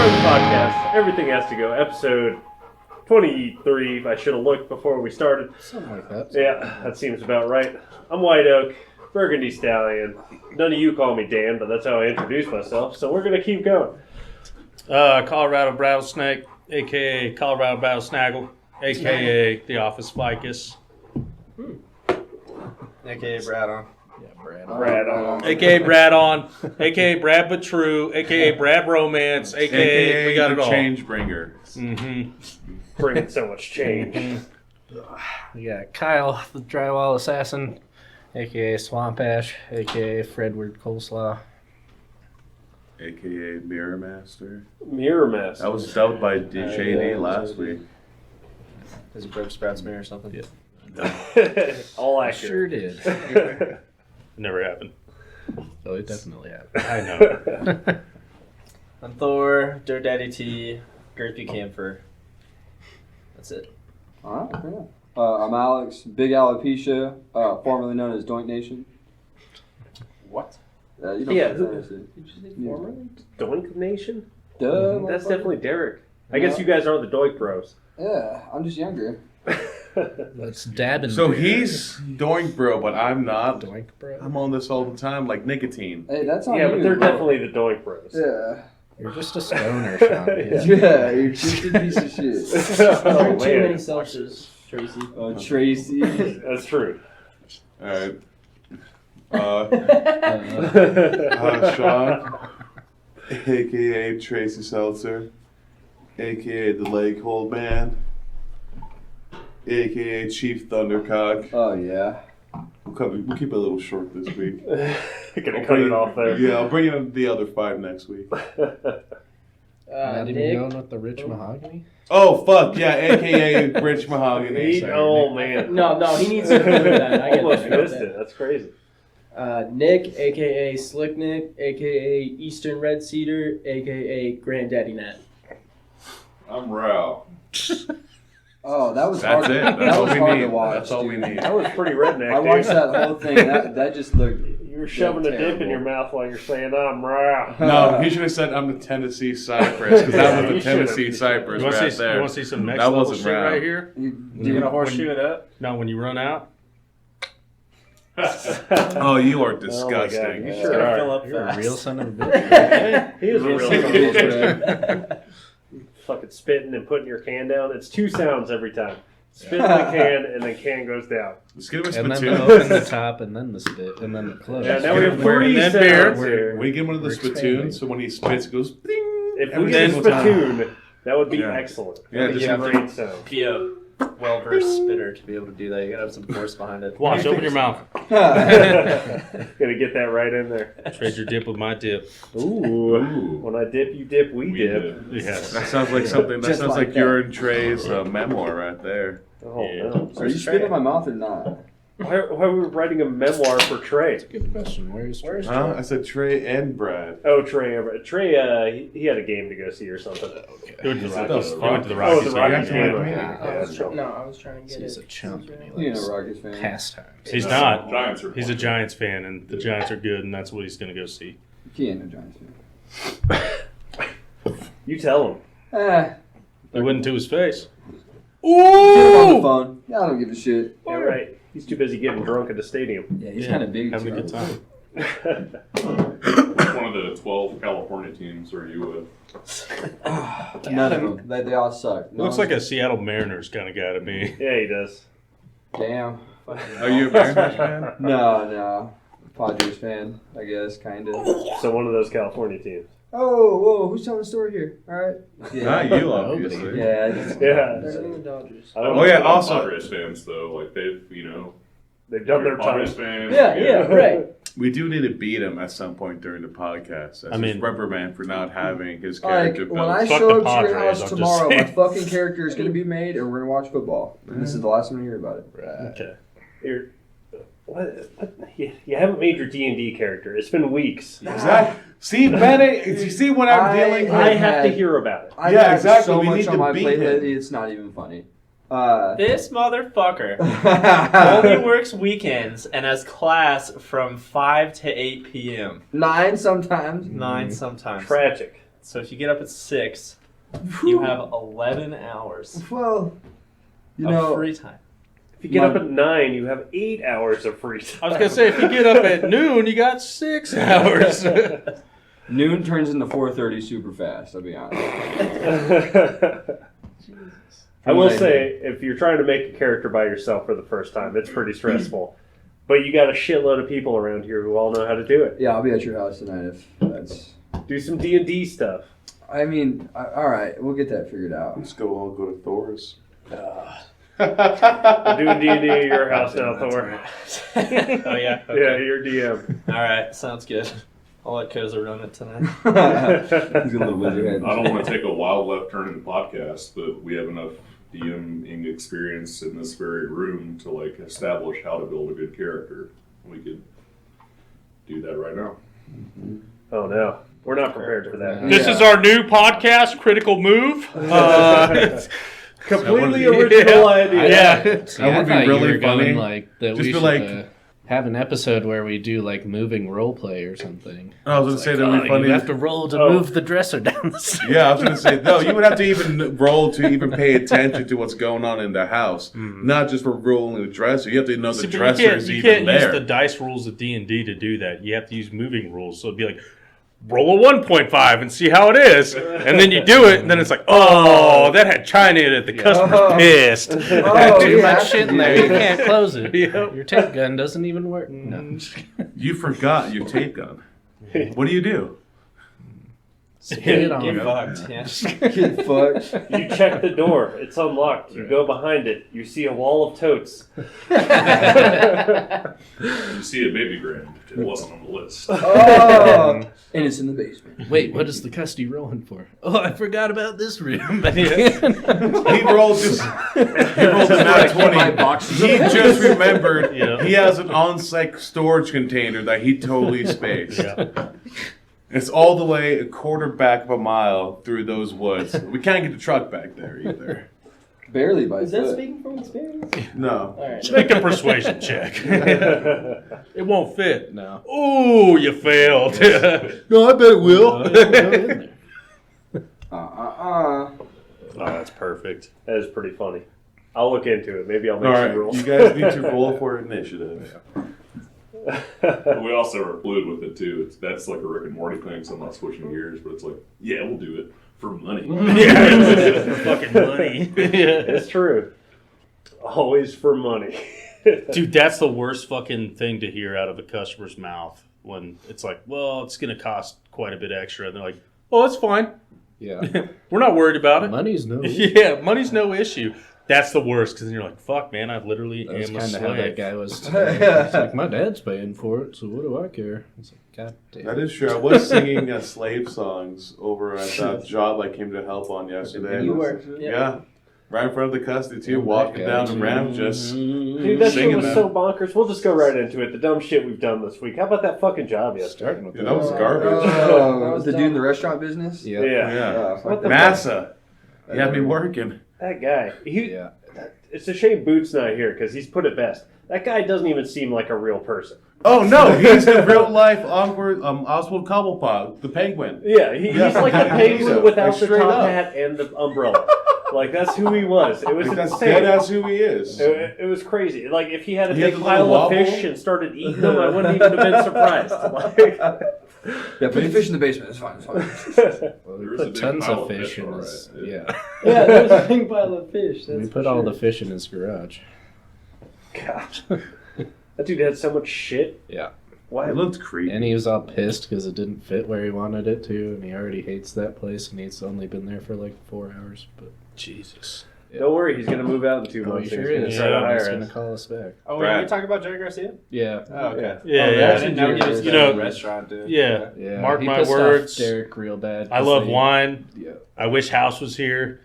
Run Podcast. Everything has to go. Episode 23. I should have looked before we started. Something like that. Yeah, that seems about right. I'm White Oak, Burgundy Stallion. None of you call me Dan, but that's how I introduce myself. So we're going to keep going. Colorado Rattlesnake, a.k.a. Colorado Rattlesnaggle, a.k.a. The Office Ficus. A.k.a. Brad on. Yeah, Brad. Brad on. A.k.a. Brad on, a.k.a. Brad But True, a.k.a. Brad Romance, a.k.a. we got it all. Change bringer. Mm-hmm. Bringing so much change. We got Kyle, the Drywall Assassin, a.k.a. Swamp Ash, a.k.a. Fredward Coleslaw. AKA Mirror Master. Mirror Master. That was dubbed by JD last week. Is it Brooke Sprouts mirror or something? Yeah. All I accurate. sure did. Never happened. Oh, it definitely happened. I know. I'm Thor, Dirt Daddy T, Girthy Camphor. That's it. All right, yeah. I'm Alex, Big Alopecia, formerly known as Doink Nation. What? You don't Yeah, know what that is. Did you say formerly? Doink Nation? Duh, That's motherfucker. definitely Derek. I guess you guys aren't the Doink Bros. Yeah, I'm just younger. Let's dab in So beer. he's Doink Bro, but I'm not. Doink, bro. I'm on this all the time, like nicotine. Hey, that's on Yeah, you. but they're bro. definitely the Doink Bros. Yeah. You're just a stoner, Sean. Yeah, you're a twisted piece of shit. Oh, Too many man. seltzers, Tracy. Tracy. That's true. Alright. Sean, AKA Tracy Seltzer, AKA The Leg Hold Man, AKA Chief Thundercock. Oh, yeah. We'll keep it a little short this week. Gonna cut it off there. Yeah, I'll bring in the other 5 next week. Not even Nick. going with the rich mahogany? Oh, fuck, yeah, AKA Rich Mahogany. Oh, man. No, he needs to remember that. I get Almost that. missed it. That's crazy. Nick, a.k.a. Slick Nick, a.k.a. Eastern Red Cedar, a.k.a. Granddaddy Nat. I'm Rao. Oh, that was That's hard. it. That That's all was we hard need. to watch. That's all we dude. need. That was pretty redneck, I dude. watched that whole thing. That just looked. You were shoving a dip in your mouth while you're saying, I'm raw. No, he should have said I'm the Tennessee Cypress, because that was You the Tennessee should've. Cypress You want right to there. see some next That level wasn't shit Rao. right here? You gonna horseshoe it up? No, when you run out, Oh, you are Oh, my disgusting. God. You It's sure gonna are. fill up You're a fast. real son of a bitch. He is a real son of a bitch. Fucking spitting and putting your can down. It's 2 sounds every time. Spit in the can, and then can goes down. Let's give him a And then spittoon. open the top, and then the spit, and then the close. Yeah, now we have We're 3 in sounds beer. here. We give him one of the We're spittoons, expanding. so when he spits, it goes ding. If we every get a single time. spittoon, that would be Yeah. excellent. Yeah, That'd just be a have great sound. Be a well-versed spitter to be able to do that. You gotta have some force behind it. watch, open your mouth. Gonna get that right in there. Trade your dip with my dip. Ooh. When I dip, you dip, we dip. Yes. That sounds like something. That Just sounds like like that. your and Trey's memoir right there. Oh, Yeah. no. Are you spitting in my mouth or not? Why are we writing a memoir for Trey? Good question. Where's Huh? I said Trey and Brad. Oh, Trey. Trey, he had a game to go see or something. He went to the That Rockies. was He went to the Oh, Rockies. the Rockies game. game. Yeah. Okay, that's cool. I was trying to get He's it. a chump, and he You likes know, Rockets fan. pastimes. He's not. Giants are He's a Giants fan, and the Giants are good, and that's what he's going to go see. He ain't no Giants fan. You tell him. He wouldn't to his face. Get him on the Ooh! phone. Yeah, I don't give a shit. Yeah, right. He's too busy getting drunk at the stadium. Yeah, he's Yeah, kind of big. Having a too. good time. Which one of the 12 California teams are you with? None of them. They all suck. No Looks one's- like a Seattle Mariners kind of guy to me. Yeah, he does. Damn. Are you a Mariners fan? No. Padres fan, I guess, kind of. So one of those California teams. Oh, whoa, who's telling the story here? All right. Not you, obviously. Yeah. Yeah. They're in the Dodgers. I don't Oh know. yeah. I'm Also, Padres fans though, like they've They've done their time. Padres fans. Yeah, right. we do need to beat him at some point during the podcast. As I mean- his reprimand for not having his Like, character when built. I Fuck show the up to your Padres, house I'm just tomorrow, my saying. fucking character is going to be made, and we're going to watch football. And this is the last time you hear about it. Okay. You're, what? You haven't made your D&D character. It's been weeks. Exactly. See, Bennett. You see what I'm dealing with. I have to hear about it. I Yeah, have exactly. so We much need on to my beat plate him. lately, it's not even funny. This motherfucker only works weekends and has class from 5 to 8 p.m. 9 sometimes. 9 sometimes. Tragic. So if you get up at 6, you have 11 hours Well, you of know, free time. If you get up at 9, you have 8 hours of free time. I was gonna say, if you get up at noon, you got 6 hours. noon turns into 4:30 super fast. I'll be honest. I will say, if you're trying to make a character by yourself for the first time, it's pretty stressful. But you got a shitload of people around here who all know how to do it. Yeah, I'll be at your house tonight if that's. Do some D&D stuff. I mean, all right, we'll get that figured out. Let's all go to Thor's. We're doing D&D at your house now, Thor. Oh, yeah? Okay. Yeah, you're DM. All right, sounds good. I'll let Koza run it tonight. He's a little wizard head. I don't want to take a wild left turn in the podcast, but we have enough DMing experience in this very room to like establish how to build a good character. We could do that right now. Oh, no. We're not prepared for that. This is our new podcast, Critical Move. Completely original idea. Yeah. See, That I would be thought really you were funny. going like that. Just We be should like- have an episode where we do like moving role play or something. I was going to say that would be funny. You have to roll to Oh. move the dresser down the stairs. Yeah, I was going to say, no, you would have to even roll to even pay attention to what's going on in the house. Not just for rolling the dresser. You have to know the See, but dresser is you even can't use there. the dice rules of D&D to do that. You have to use moving rules. So it'd be like, roll a 1.5 and see how it is. And then you do it, and then it's like, oh, that had China in it. The customer's pissed. Oh, Too yeah. much shit in there. You can't close it. Yep. Your tape gun doesn't even work. No. You forgot your tape gun. What do you do? Spit it on. Get fucked, yeah. Get fucked. You check the door. It's unlocked. You go behind it. You see a wall of totes. You see a baby grand. It wasn't on the list. Oh, and it's in the basement. Wait, what is the custody rolling for? Oh, I forgot about this room. He rolled just. He rolled a nat My 20. boxes. He just remembered Yeah. he has an on-site storage container that he totally spaced. Yeah. It's all the way a quarter back of a mile through those woods. We can't get the truck back there either. Barely by Is that foot. speaking from experience? No. All right. Make a persuasion check. It won't fit. No. Ooh, you failed. No, I bet it will. Oh, that's perfect. That is pretty funny. I'll look into it. Maybe I'll All make some right, rules. you guys need to roll for initiative. But we also are fluid with it too. That's like a Rick and Morty thing, so I'm not switching gears, but it's like, yeah, we'll do it for money. Yeah. Fucking money. It's true. Always for money. Dude, that's the worst fucking thing to hear out of a customer's mouth when it's like, well, it's going to cost quite a bit extra. And they're like, oh, that's fine. Yeah. We're not worried about it. Money's no. Yeah, money's no issue. That's the worst because then you're like, fuck, man, I literally That's am a kind of how that slave. guy was. It's like, my dad's paying for it, so what do I care? It's like, God damn. That is true. I was singing slave songs over at that job I came to help on yesterday. You were. Yeah. Right in front of the custody too, walking down the ramp, just Dude, that shit singing was that. so bonkers. We'll just go right into it. The dumb shit we've done this week. How about that fucking job yesterday? Starting with Yeah, that was that. garbage. Oh, the dude in the restaurant business? Yeah. Yeah. Fuck that. Massa. He had me working. That guy. Yeah. It's a shame Boot's not here because he's put it best. That guy doesn't even seem like a real person. Oh no, he's the real life awkward Oswald Cobblepot, the penguin. Yeah, he's like the penguin Like, without the straight top up. hat and the umbrella. Like, that's who he was. It was Like, that's insane. dead ass who he is. It was crazy. Like, if he had a He had big the pile little of fish wobble. and started eating them, I wouldn't even have been surprised. Like, Yeah, put the fish in the basement. It's fine. It's fine. Well, There we is a put big tons pile of of fish fish, in all his. right. Yeah. Yeah, there's a big pile of fish. That's We for put all sure. the fish in his garage. gosh. That dude had so much shit. Yeah. Why? It looked creepy. And he was all pissed because it didn't fit where he wanted it to, and he already hates that place, and he's only been there for like 4 hours. But Jesus. Don't worry, he's gonna move out in 2 oh, months. he and sure he's is. gonna try to Yeah, hire He's gonna us. call us back. Oh, Brad. wait, we talking about Jerry Garcia? Yeah. Oh, okay. Yeah, Oh, yeah. I didn't know he was You going know- to a restaurant, dude. Yeah. Yeah. Mark he my pissed off words. Derek real bad. I 'cause love they- wine. Yeah. I wish House was here.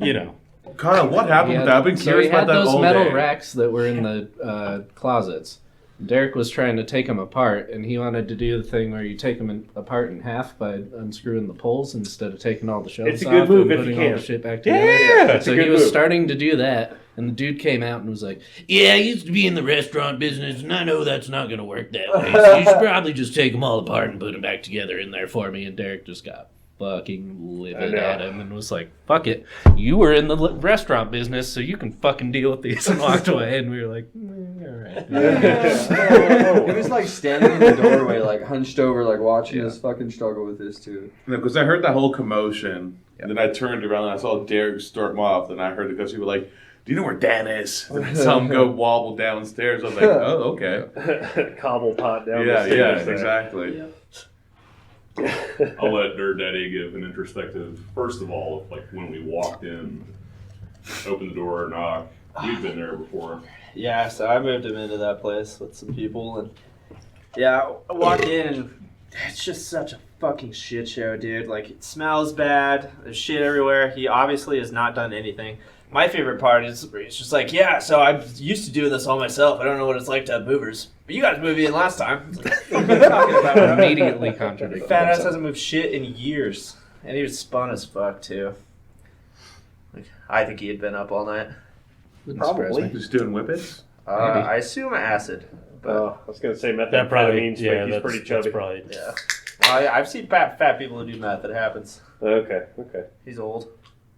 You know. Kyle, what happened with that? I've been So curious he had about that those all metal day. racks that were in the closets. Derek was trying to take them apart, and he wanted to do the thing where you take them apart in half by unscrewing the poles instead of taking all the shelves It's a off good move and if you putting all can. the shit back Yeah. together. It's a So good he was move. starting to do that, and the dude came out and was like, "Yeah, I used to be in the restaurant business, and I know that's not going to work that way. So you should probably just take them all apart and put them back together in there for me." And Derek just got fucking livid at him and was like, fuck it. You were in the restaurant business, so you can fucking deal with these, and walked away. And we were like, all right. He was like standing in the doorway, like hunched over, like watching us fucking struggle with this too. Because I heard that whole commotion, and then I turned around and I saw Derek storm off, and I heard the guys who were like, "Do you know where Dan is?" And I saw him go wobble downstairs. I was like, "Oh, okay." Cobble pot down the stairs. Yeah, there. exactly. I'll let Dirt Daddy give an introspective. First of all, like when we walked in, opened the door, knock. We've been there before. Yeah, so I moved him into that place with some people, and yeah, I walked in and it's just such a fucking shit show, dude. Like, it smells bad. There's shit everywhere. He obviously has not done anything. My favorite part is it's just like, yeah, so I'm used to doing this all myself. I don't know what it's like to have movers. But you guys moved in last time. It's like, what are you talking about, bro? Immediately contradicted. Fat ass hasn't moved shit in years. And he was spun as fuck, too. Like, I think he had been up all night. Wouldn't surprise me. Just doing whippets? I assume acid. But I was going to say That probably, methamphetamines, yeah, but he's that's pretty chubby. That's probably, yeah. I've seen fat people who do meth. It happens. Okay. He's old.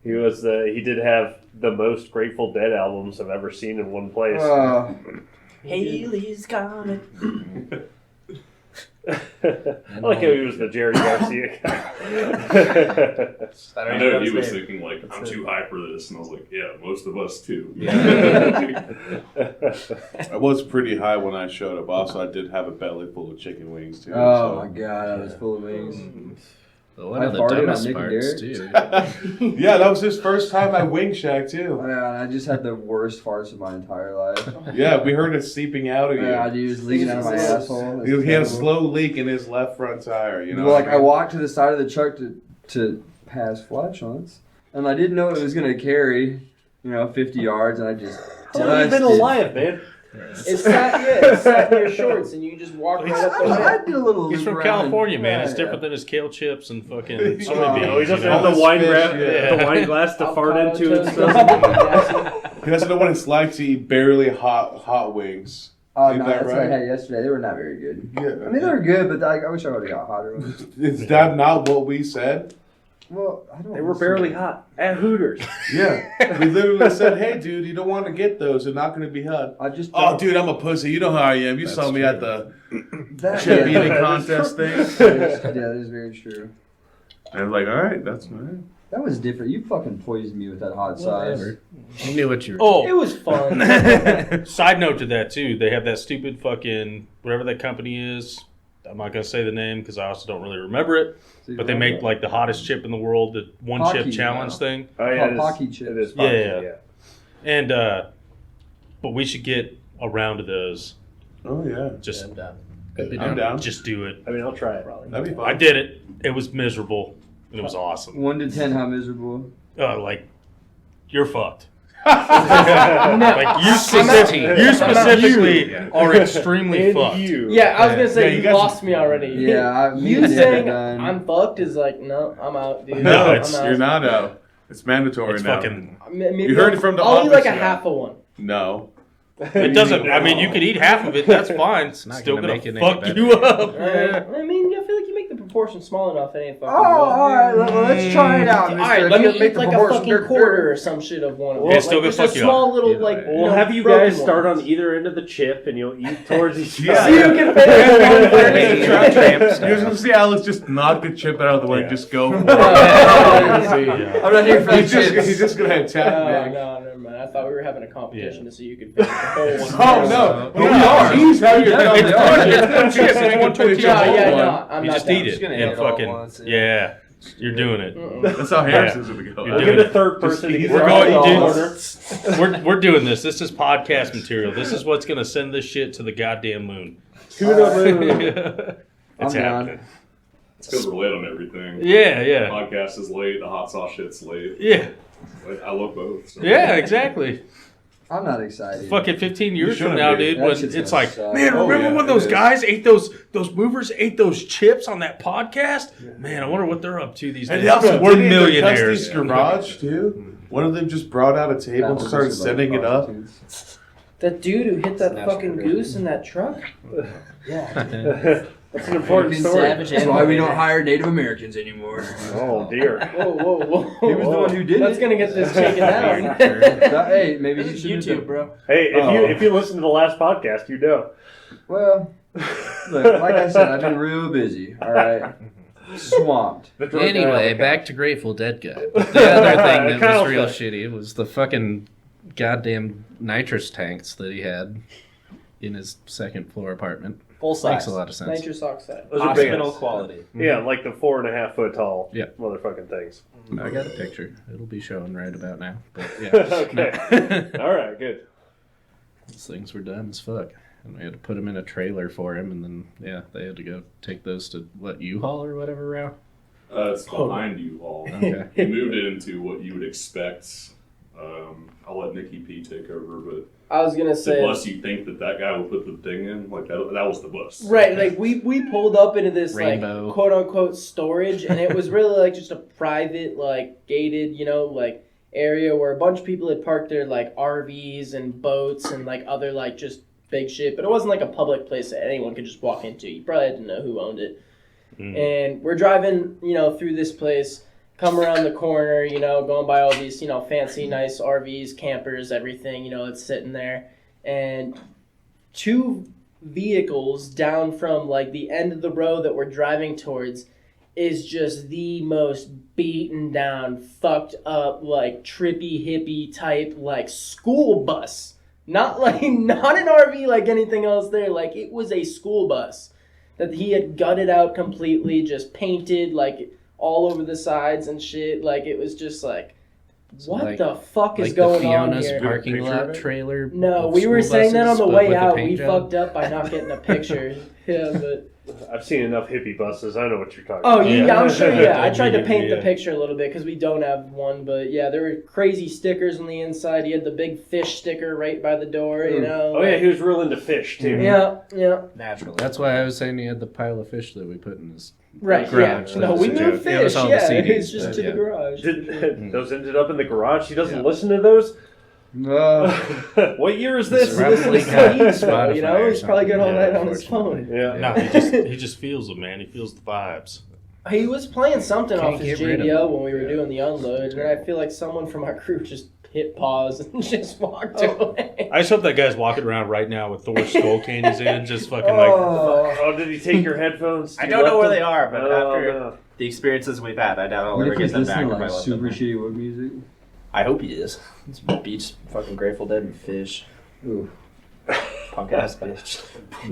He did have the most Grateful Dead albums I've ever seen in one place. Haley's coming. I like how he was the Jerry Garcia guy. I know he was thinking, like, I'm too high for this. And I was like, yeah, most of us too. I was pretty high when I showed up. Also, I did have a belly full of chicken wings, too. Oh my god, I was full of wings. One I of the farted on dumbest Nick and parts, Derek. too. Yeah, that was his first time at Wing Shack, too. Yeah, I just had the worst farts of my entire life. Yeah, we heard it seeping out of you. Yeah, dude, it was leaking out of my asshole. He had a slow leak in his left front tire, you know? Well, like, I walked to the side of the truck to pass flatulence, and I didn't know it was going to carry, 50 yards, and I just How long have you been alive, man? It sat in your shorts, and you just walked right up the I ramp. did a little He's from around. California, man. Yeah, It's different than his kale chips and fucking Oh, soybeans. he doesn't you have know? the wine, Yeah. the wine glass to fart into and Avocado stuff. He doesn't know what it's like to eat barely hot wings. Oh, Ain't no, that that's what right? I had yesterday. They were not very good. Yeah. I mean, they were good, but I wish I would have got hotter ones. Is that not what we said? Well, I don't They were barely hot at Hooters. Yeah. We literally said, hey, dude, you don't want to get those. They're not going to be hot. I just Oh, dude, I'm a pussy. You know how I am. You That's saw me true. at the that, chip yeah, eating contest thing. that is very true. And I was like, all right, that's all right. That was different. You fucking poisoned me with that hot sauce. Whatever. You knew what you were Oh, It was fun. side note to that too. They have that stupid fucking whatever that company is. I'm not gonna say the name because I also don't really remember it. But they make like the hottest chip in the world, the one Pocky, chip challenge yeah. thing. Oh, yeah, it is. Pocky chips. It is Yeah, Pocky, yeah. And but we should get a round of those. Oh, yeah. Just I'm down. just do it. I mean, I'll try it. That'd be fun. I did it. It was miserable. And it was awesome. 1 to 10, how miserable? Like you're fucked. No. Like you specifically are extremely And fucked. you. Yeah, I was gonna say Yeah, you you guys- lost me already. Yeah, me You and Nick saying are done. I'm fucked is like, no, I'm out, dude. No, I'm it's out. you're not out. It's mandatory It's now. fucking. Maybe You heard it from the I'll eat like a office, yeah. half of one. No. It doesn't. I mean, you could eat half of it. That's fine. It's not still gonna gonna make it any fuck better. you up. I mean, I feel like you make the proportion small enough. It ain't fucking. Oh, alright, let's try it out, All mister. right, If let you me make eat the like a proportion fucking dirt- quarter or some shit of one. It's still gonna just fuck a you small up. little Either like. way. We'll have you broken guys start ones. on either end of the chip, and you'll eat towards each Yeah. other. So you can fit Maybe it. tramps. You're just gonna see Alex just knock the chip out of the way. Yeah. Just go for it. Yeah. I'm not here for He's the just, chips. gonna attack me. No, never mind. I thought we were having a competition to see who could finish the whole one. Oh no! We are. He's how you're Yeah, it's they one. are. It's one. It's one tortilla. Yeah, whole no, one. I'm You not just down. eat Just it gonna and eat it all fucking once, yeah. You're doing it. That's how Harrison's gonna go. You're I'll doing get a it. third person to get We're started going, on dude. order. We're doing this. This is podcast material. This is what's gonna send this shit to the goddamn moon. To the moon. It's I'm happening. It's because we're late on everything. Yeah. Podcast is late. The hot sauce shit's late. Yeah. Like, I love both. So. Yeah, exactly. I'm not excited. Fucking 15 years from shouldn't now, be. dude, That when shit's it's gonna like, suck. man, Oh, remember yeah, when it those is. guys ate those movers ate those chips on that podcast? Man, I wonder what they're up to these And days. they also We're did it in millionaires. Custy's garage too. One of them just brought out a table and started setting it up. That dude who hit that Snatched fucking it. goose in that truck? Yeah. That's an important American story. savage That's animal why we don't hater. hire Native Americans anymore. Oh dear. Whoa. He was the one who did That's it. gonna get this taken down. Hey, maybe This he is should YouTube, bro. Hey, Oh. if you listen to the last podcast, you know. Well, look, like I said, I've been real busy. All right, swamped. Anyway, back to Grateful Dead guy. But the other thing that Kyle was real said. shitty was the fucking goddamn nitrous tanks that he had in his second floor apartment. Full size. Makes a lot of sense. Nitrous oxide. Those are big. Hospital quality. Yeah, like the 4.5 foot tall. Yeah. Motherfucking things. I got a picture. It'll be showing right about now. But yeah. Okay. All right. Good. Those things were dumb as fuck. And we had to put them in a trailer for him, and then, yeah, they had to go take those to, U-Haul or whatever route? It's behind you all. Okay. He moved it into what you would expect. I'll let Nikki P take over, but I was gonna the say. bus you think that guy would put the thing in, like that was the bus. Right, like we pulled up into this Rainbow. like quote unquote storage, and it was really like just a private, like gated, like area where a bunch of people had parked their like RVs and boats and like other like just big shit, but it wasn't like a public place that anyone could just walk into. You probably had to know who owned it. And we're driving, through this place, come around the corner, going by all these, fancy, nice RVs, campers, everything, it's sitting there. And two vehicles down from like the end of the road that we're driving towards is just the most beaten down, fucked up, like trippy hippie type, like school bus. Not an RV like anything else there. Like it was a school bus that he had gutted out completely, just painted like all over the sides and shit. Like it was just like, what like- the fuck is Like going the on Fiona's here? parking Picture of lot it? trailer. No, of we were school saying that on buses, the but way with a out. paint We job. fucked up by not getting a picture. Yeah, but I've seen enough hippie buses. I know what you're talking oh about. yeah, I'm sure. Yeah, I tried to Yeah. paint the picture a little bit because we don't have one. But yeah, there were crazy stickers on the inside. He had the big fish sticker right by the door. Oh yeah, he was real into fish too. Yeah. Naturally. That's why I was saying he had the pile of fish that we put in his Right. garage. Yeah. That No, was we a joke. moved It was fish. all the Yeah, CDs, it's just but to yeah. the garage. Those ended up in the garage. He doesn't Yeah. listen to those. No. What year is this? Probably This is got Steve's phone, Spotify or he's probably got all something. that Yeah, on his phone. unfortunately. Yeah. No, he just feels them, man. He feels the vibes. He was playing something Can't off his get rid of JBL him. when we were doing the unload, and then I feel like someone from our crew just hit pause and just walked away. I just hope that guy's walking around right now with Thor's skull candies in, just fucking like. Oh, did he take your headphones? I You don't know left where them? they are, but Oh, after no. the experiences we've had, I doubt I'll What ever if get he's them back listening if to I like left super them. shitty wood music? I hope he is. It's beach, fucking Grateful Dead and fish. Ooh. Punk ass bitch.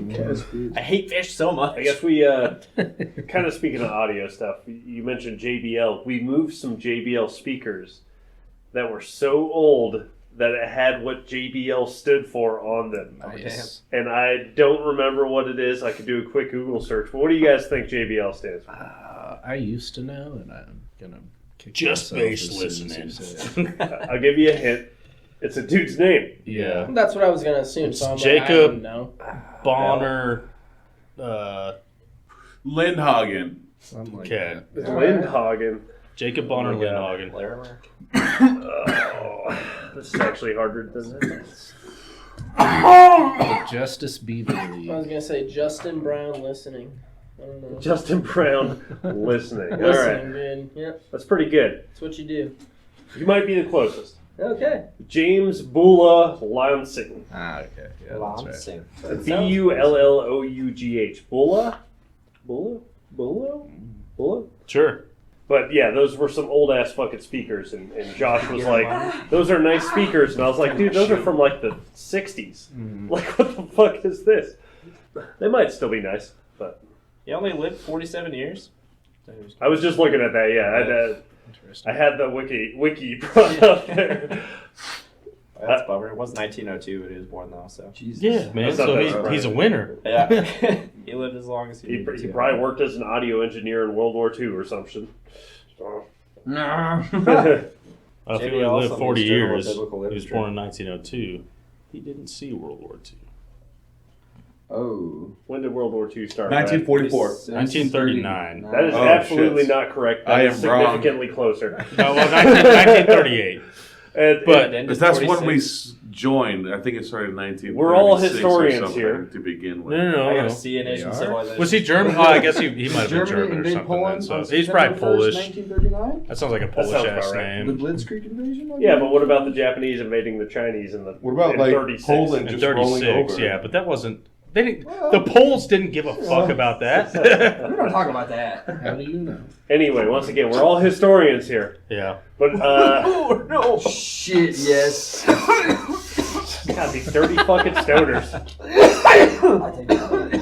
Yes, dude. I hate fish so much. I guess we kind of speaking of audio stuff. You mentioned JBL. We moved some JBL speakers that were so old that it had what JBL stood for on them. Nice. And I don't remember what it is. I could do a quick Google search. But what do you guys think JBL stands for? I used to know, and I'm gonna kick Just myself based as soon as you listening. say it. I'll give you a hint. It's a dude's name. Yeah. That's what I was gonna assume. So I'm like, I Jacob. didn't know. Bonner. Lindhagen. Something like Okay. that. Lindhagen. Jacob Bonner Oh my God. Lindhagen. Oh, this is actually harder than this. The Justice Beaver League. I was gonna say Justin Brown listening. I don't know. Justin Brown listening. All right. Listening, dude. Yeah, That's pretty good. that's what you do. You might be the closest. Okay. James Bulla Lansing. Ah, okay. Yeah, that's right. Bullough. Bulla? Bulla? Sure. But yeah, those were some old ass fucking speakers, and Josh was like, "Those are nice speakers," and I was like, "Dude, those are from like the '60s. Like, what the fuck is this?" They might still be nice, but He only lived 47 years. I was just looking at that. Yeah, Interesting. I had the wiki brought up there. That's a bummer. It was 1902 when he was born, though. So Jesus. Yeah, man. That's not So that he's surprising. a winner. yeah, he lived as long as He needed to. probably worked as an audio engineer in World War II or something. So. No. If he JBL would also lived 40 means Journal of years, he Biblical was Literature. born in 1902. He didn't see World War II. Oh. When did World War II start? Brad? 1944. 1939. That is Oh, absolutely shit. not correct. I That is am wrong. significantly closer. No, well, 1938. And, But Ended Because that's when we 46. joined. I think it started in 1936 We're all or historians something here. to begin with. No. I gotta see a nation They are? civilization. Was he German? Oh, I guess he might have been Germany German or invaded something. Poland Then, on so he's probably September 1st, Polish. 1939? That sounds like a sounds Polish about ass right. The name. Blitzkrieg invasion? maybe? Yeah, but what about the Japanese invading the Chinese in the What about in like 36? Poland In just rolling 36, over? yeah, but that wasn't. They didn't. The Poles didn't give a fuck about that. We don't talk about that. How do you know? Anyway, once again, we're all historians here. Yeah. But Oh no! Shit, yes. God, these dirty fucking stoners.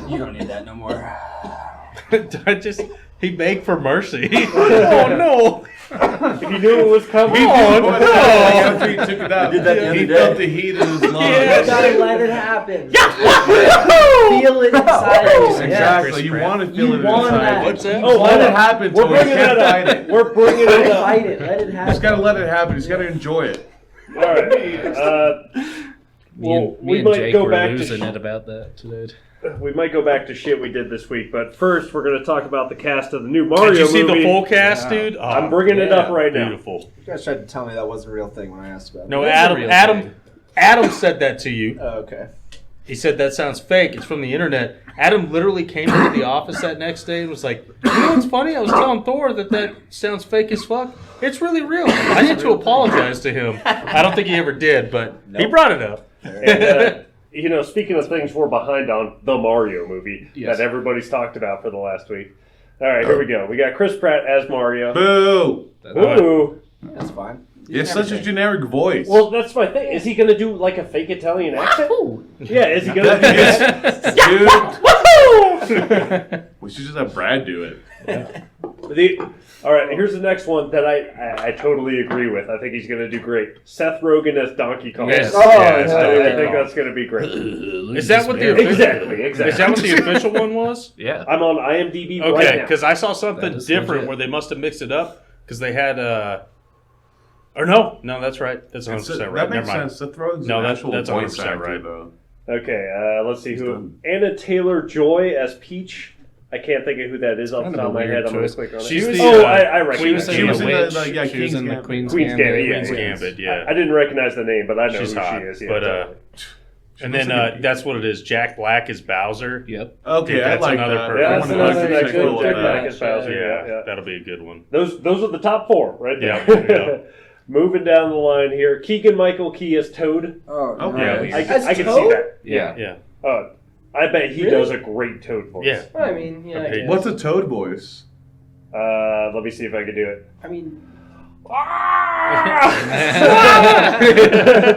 You don't need that no more. He begged for mercy. Oh no! If you knew it was coming, After he took it out, did that the he other felt day. the heat in his lungs. You gotta let it happen. Feel it inside of you. Exactly. You want to feel it want inside. that. What's that? Oh, Let it happen. We're to him. bringing You that can't fight up. it. We're bringing it up. Fight it. Let it You happen. just gotta let it happen. You just gotta enjoy it. All right. Me we and might Jake go were back to losing it about that today. we might go back to shit we did this week, but first we're going to talk about the cast of the new Mario Did you see movie. the full cast, dude? Oh, I'm bringing it up right now. beautiful. You guys tried to tell me that wasn't a real thing when I asked about it. No, It is a Adam. real Adam. thing. Adam said that to you. Oh, okay. He said that sounds fake. It's from the internet. Adam literally came into the office that next day and was like, "You know what's funny? I was telling Thor that sounds fake as fuck. It's really real. I need to apologize to him. I don't think he ever did, but he brought it up." And, speaking of things we're behind on, the Mario movie Yes. that everybody's talked about for the last week. All right, here we go. We got Chris Pratt as Mario. Boo! Ooh. That's fine. It's such a generic voice. Well, that's my thing. Is he going to do like a fake Italian accent? Yeah, is he going to do that? Dude, we should just have Brad do it. All right, here's the next one that I totally agree with. I think he's going to do great. Seth Rogen as Donkey Kong. Yes. Oh, yes, I think that's going to be great. Is that what the Exactly. Is that what the official one was? Yeah. I'm on IMDb right Okay, now. because I saw something That is different legit. where they must have mixed it up because they had or no, that's right. That's 100% That right. makes Never mind. sense. Seth Rogen's No, an that's- actual that's voice 100% actor, right. though. Okay, let's see He's who. done. Anna Taylor-Joy as Peach. I can't think of who that is off the Kind top of of a my weird head. I'm going to choice. click on it. She's the, I recognize She was her. She in was the in Witch. the, yeah, She was King's in the Gambit. Queen's Queen's Gambit. Gambit, yeah, Queen's yeah. Gambit, yeah. I didn't recognize the name, but I know She's who hot, she is. Yeah, but totally. and then that's what it is. Jack Black is Bowser. Yep. Okay, I That's like another that. perfect Yeah, I that's wanna another check next cool one. Jack with Black that. as Bowser. Yeah, Yeah. that'll be a good one. Those are the top four right there. Yeah. Moving down the line here, Keegan Michael Key as Toad. Oh, Okay. nice. I can see Toad? that. Yeah. Yeah. I bet he Really? does a great Toad voice. Yeah. I mean, yeah. I Okay. guess. What's a Toad voice? Let me see if I can do it. I mean,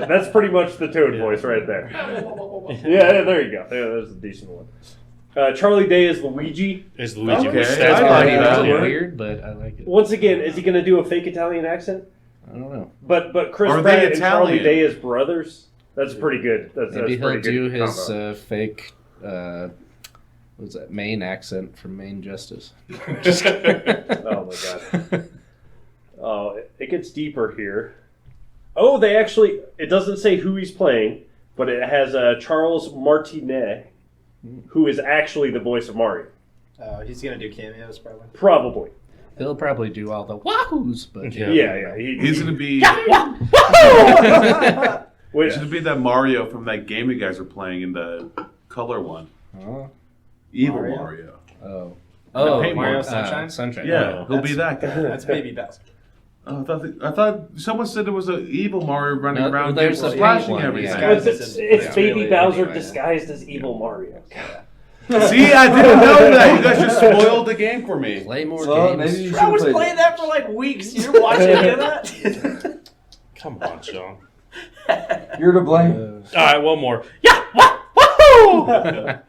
That's pretty much the Toad voice right there. Yeah, there you go. There's a decent one. Charlie Day is Luigi. Is Luigi? Okay, That's I pretty like good, that. yeah. Weird, but I like it. Once again, is he going to do a fake Italian accent? I don't know. But Chris Are Pratt they and Charlie Italian? Day as brothers? That's pretty good. That's Maybe he'll pretty do good his combo. fake. What's that? Maine accent from Maine Justice. Oh my god. Oh, it gets deeper here. Oh, they actually. It doesn't say who he's playing, but it has Charles Martinet, who is actually the voice of Mario. he's gonna do cameos probably. Probably. He'll probably do all the wahoos, but Yeah. He's gonna be. Which, He's gonna be that Mario from that game you guys are playing in the color one. Oh. Evil Mario? Mario. Oh. Paint Mario Mario. Sunshine? Sunshine. Yeah, he'll be that guy. That's Baby Bowser. Oh, I thought someone said there was an evil Mario running No, around there's just a splashing pink one, everything. yeah. it's Baby really Bowser anyway. disguised as evil Mario. See, I didn't know that. You guys just spoiled the game for me. Play more Well, games. maybe you should I was play playing that for like weeks. You didn't watch any of that? Come on, Sean. You're to blame. All right, one more. Yeah. Woohoo!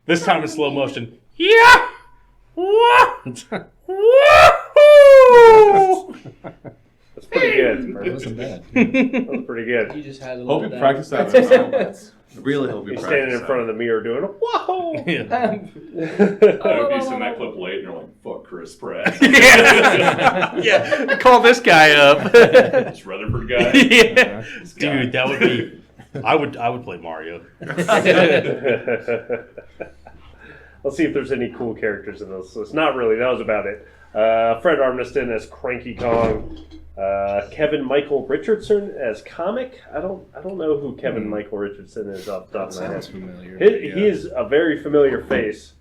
This time in slow motion. Yeah. Woohoo! That's pretty good. That wasn't bad. That was pretty good. you just had a Hope little you practice that. I really hope you He's practice standing in that. front of the mirror doing a whoa. Yeah. I hope you send that clip late and you're like, fuck Chris Pratt. Yeah. Call this guy up. This Rutherford guy. Yeah. Dude, that would be. I would play Mario. Let's see if there's any cool characters in this list. Not really. That was about it. Fred Armisen as Cranky Kong. Kevin Michael Richardson as comic. I don't know who Kevin Michael Richardson is off the top of my head. Sounds familiar. He is a very familiar face.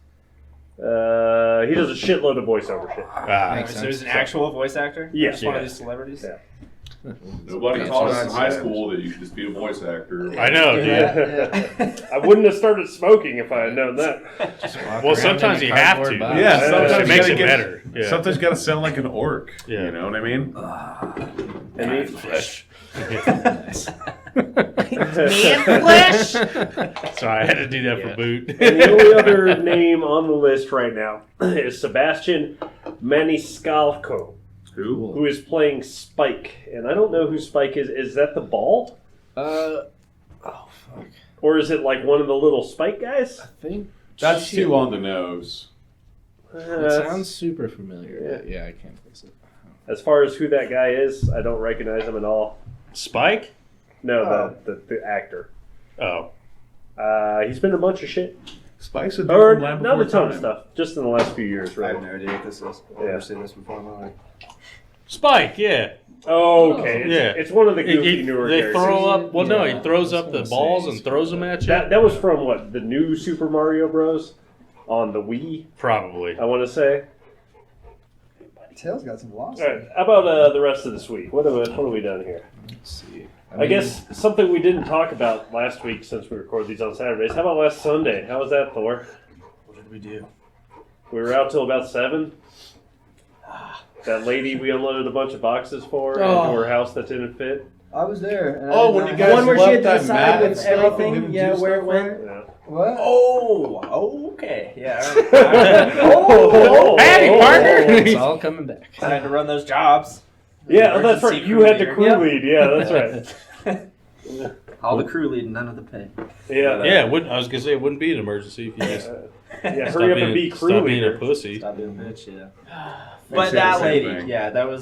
He does a shitload of voiceover shit. Makes So he's sense. an actual voice actor? Yeah. Just one of these celebrities? Yeah. Nobody taught us in high school that you should just be a voice actor. I know, dude. Yeah. I wouldn't have started smoking if I had known that. Well, sometimes you have to. Yeah, sometimes It makes you it gotta better. Yeah. Sometimes you gotta sound like an orc. Yeah. You know what I mean? And he, flesh. Man flesh. So I had to do that for boot. and the only other name on the list right now is Sebastian Maniscalco, who is playing Spike. And I don't know who Spike is. Is that the ball? Oh fuck. Or is it like one of the little Spike guys? I think That's too on the nose. it sounds super familiar. But yeah, I can't place it. As far as who that guy is, I don't recognize him at all. Spike? No, the actor. Oh. He's been in a bunch of shit. Spike's a Or different land not a before ton of time. stuff. Just in the last few years, I right? have no idea what this is. I've never seen this before in my life. Spike, yeah. Oh, okay. Yeah. It's one of the goofy newer They characters. throw up. Well, no, Yeah. he throws I up was the gonna balls say and throws them at you. That was from what? The new Super Mario Bros. On the Wii, Probably. I want to say. Tails got some velocity. All right. How about the rest of this week? What have we done here? Let's see. I guess something we didn't talk about last week since we record these on Saturdays. How about last Sunday? How was that, Thor? What did we do? We were out till about 7. That lady we unloaded a bunch of boxes for into her house that didn't fit. I was there. And I Oh, did when not you have- guys One where she left had to that decide mat with and stuff and everything, didn't yeah, do where stuff it went. Yeah. What? Oh, okay. Yeah. Oh, Patty Parker! It's all coming back. I had to run those jobs. Yeah, that's right. Emergency You had the crew crew leader. lead. Yeah, that's right. All the crew lead, none of the pay. Yeah. Yeah, I was gonna say it wouldn't be an emergency if you just Yeah, stop hurry up being, and be crew stop being a leader. pussy. Stop being a bitch, yeah. They But say that the same lady, thing. yeah, that was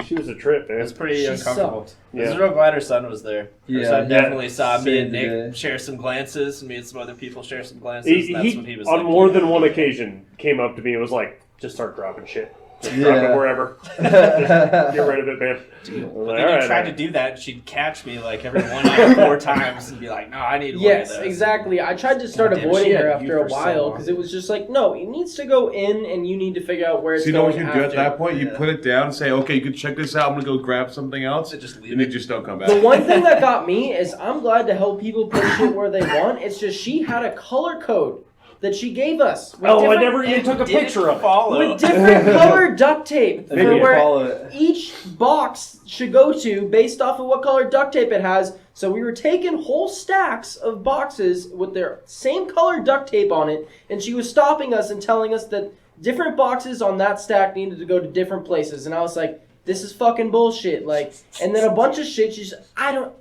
She was a trip, man. it was pretty She uncomfortable. sucked. I was Yeah. real glad her son was there. Her Yeah, son yeah. definitely saw me and Saved the Nick day. share some glances, and me and some other people share some glances. He, and that's when he was on like, more than one occasion, came up to me and was like, just start dropping shit. Just drop it Yeah. wherever. Just get rid of it, man. I was like, But all then you right, tried to do that, and she'd catch me like every 1 out of 4 times and be like, "No, I need one Yes, of those." exactly. I tried to start Goddamn, avoiding she her had you after a for so while long. because it was just like, no, it needs to go in, and you need to figure out where it's So you know what going you can do at after. that point? You Yeah. put it down and say, okay, you can check this out. I'm going to go grab something else. Just leave And it. you just don't come back. The one thing that got me is I'm glad to help people put shit where they want. It's just she had a color code that she gave us. with Oh, I different- never even took a Didn't picture of it. follow. with different colored duct tape for Maybe where follow it. each box should go to based off of what color duct tape it has. So we were taking whole stacks of boxes with their same color duct tape on it, and she was stopping us and telling us that different boxes on that stack needed to go to different places. And I was like, this is fucking bullshit. Like, and then a bunch of shit, she's, I don't,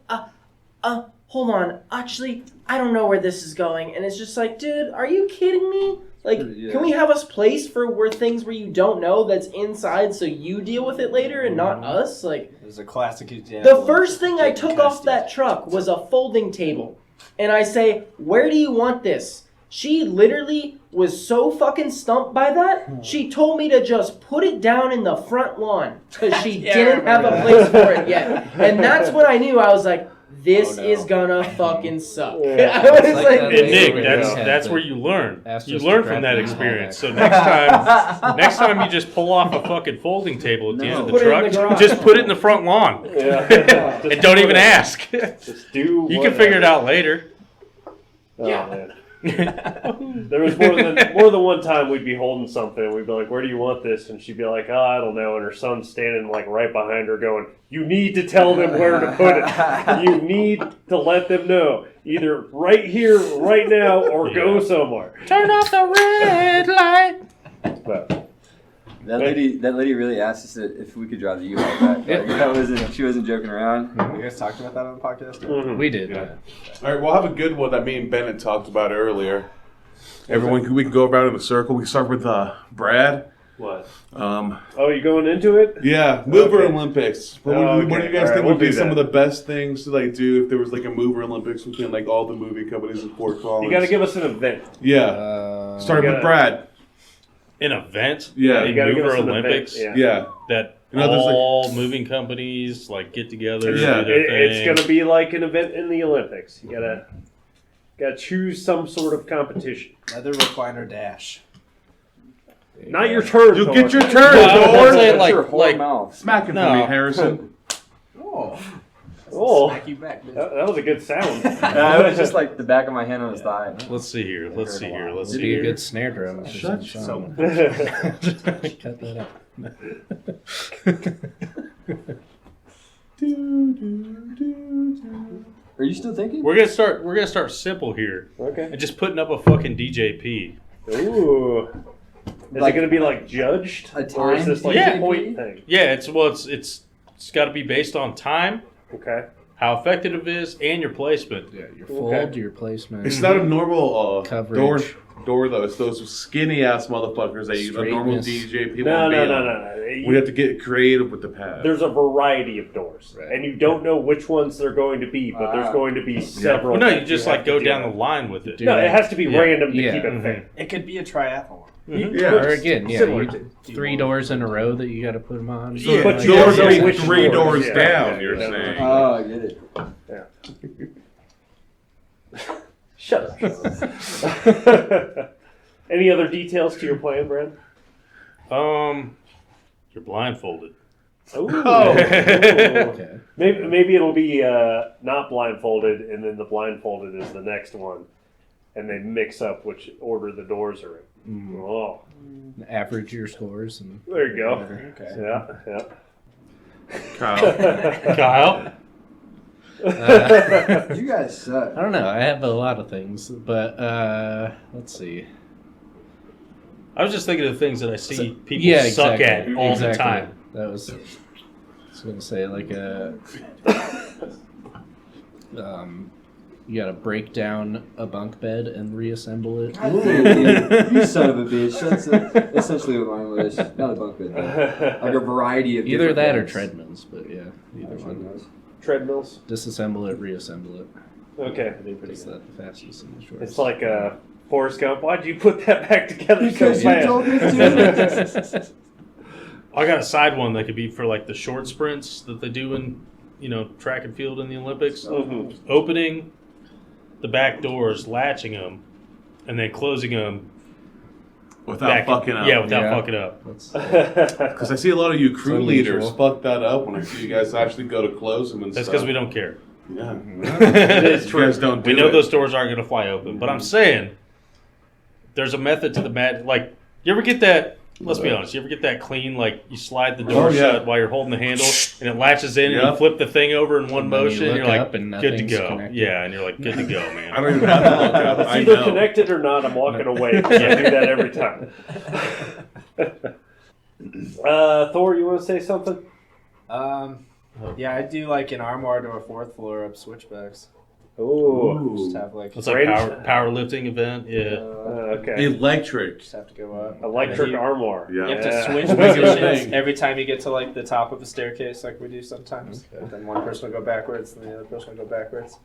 hold on. Actually, I don't know where this is going. And it's just like, dude, are you kidding me? Like, Yeah. can we have us place for where things where you don't know that's inside so you deal with it later and not us? Like, It was a classic example. the first thing I took off that truck was a folding table. And I say, where do you want this? She literally was so fucking stumped by that, she told me to just put it down in the front lawn because she Yeah, I didn't have a remember place for it yet. And that's when I knew, I was like, this Oh, no. is gonna fucking suck. Yeah. I was It's like like, that And lady Nick, where that's you had that's to where you learn. ask You us to learn grab from that the experience. So hallback. next time you just pull off a fucking folding table at the end of the Put it in truck, the garage. just put it in the front lawn. Yeah. And don't even ask. Just do. You can figure it out later. Oh, man. There was more than one time we'd be holding something and we'd be like, where do you want this? And she'd be like, I don't know. And her son's standing like right behind her going, you need to tell them where to put it. You need to let them know. Either right here, right now, or go somewhere. Turn off the red light. But, That lady really asked us if we could drive the U-Haul back. Like, she wasn't joking around. You guys talked about that on the podcast? mhm. We did. Yeah. All right, we'll have a good one that me and Bennett talked about earlier. Everyone, we can go around in a circle. We can start with Brad. What? Um, Oh, you going into it? yeah, mover Okay. Olympics. What, Oh, what do okay. you guys All right, think we'll would be do some that. of the best things to like do if there was like a mover Olympics within like all the movie companies in Fort Collins? You got to give us an event. Yeah, starting you with gotta- Brad. An event? Yeah, You got to give Mover us an Olympics? event. Yeah. That You know, there's all moving companies like get together. Yeah. Do their It's thing. going to be like an event in the Olympics. You gotta choose some sort of competition. Leather recliner dash. Not your turn. You'll Thor. get your turn, Well, Thor. I'm saying, That's your like, whole like mouth. Smack it for No. me, Harrison. Oh. Oh, Smack you back, bitch. that was a good sound. It was just like the back of my hand on his thigh. let's see here. Let's see here. Let's It'd see be a here. good snare drum. if Shut there's some yourself. sound. Cut that out. Are you still thinking? We're gonna start simple here Okay. and just putting up a fucking DJP. Ooh. Is Like- it going to be like judged, A or is time this like Yeah. a point thing? Yeah, it's got to be based on time, Okay. how effective it is, and your placement. Yeah, your fold, your placement. It's not a normal Coverage. door though. It's those skinny ass motherfuckers that use a normal Straightness. DJ people. No, on no, video. no, no, no. We have to get creative with the pad. There's a variety of doors, Right. and you don't know which ones they're going to be, but there's going to be several. Well, no, that you just have like to go deal down with. the line with it. Do No, that. it has to be Yeah. random to Yeah. keep it fair. It could be a triathlon. Yeah. Or again, yeah, Similar you, to- 3 doors in a row that you got to put them on. Yeah, But you doors don't know being which 3 doors, doors yeah. down. Yeah, You're yeah. saying. Oh, I get it. Shut up. Any other details to your plan, Brad? You're blindfolded. Ooh. Oh. Okay. Maybe it'll be not blindfolded, and then the blindfolded is the next one, and they mix up which order the doors are in. Oh, Average your scores. And there you go. whatever. Yeah, Kyle. Kyle, You guys suck. I don't know. I have a lot of things, but let's see. I was just thinking of things that I see people Yeah, suck exactly. at all Exactly. the time. That was. I was gonna say like a. You gotta break down a bunk bed and reassemble it. God damn you son of a bitch. That's essentially what mine was. Not a bunk bed, though. Like a variety of Either different that or beds. treadmills, but yeah, either one. Treadmills. Disassemble it, reassemble it. Okay. It's the fastest and the shortest. It's like Forrest Gump. Why'd you put that back together so Because you told fast? me to. I got a side one that could be for like the short sprints that they do in, track and field in the Olympics. Mhm. Opening the back doors, latching them, and then closing them Without fucking up. Yeah, without Yeah. fucking up. Because I see a lot of you crew It's leaders unusual. fuck that up when I see you guys actually go to close them and That's stuff. because we don't care. Yeah. It is You true. guys don't do We know it. those doors aren't going to fly open, but I'm saying there's a method to the mad. Like, you ever get that? Let's be honest. You ever get that clean? Like, you slide the door Oh, yeah. shut while you're holding the handle, and it latches in, and you Yep. flip the thing over in one And then you motion. And look you're up like, and good to nothing's go. connected. Yeah, and you're like, good to go, man. I don't even have to look up. It's I either know. connected or not. I'm walking away. 'cause I do that every time. Thor, you want to say something? Yeah, I do like an armoire to a 4th floor up switchbacks. Ooh. Just have like It's like Range? powerlifting event. Yeah. Okay. Electric. just have to go up. Electric And you, armoire. Yeah. You have Yeah. to switch That's a positions thing. every time you get to like the top of a staircase, like we do sometimes. Then one person will go backwards, and the other person will go backwards.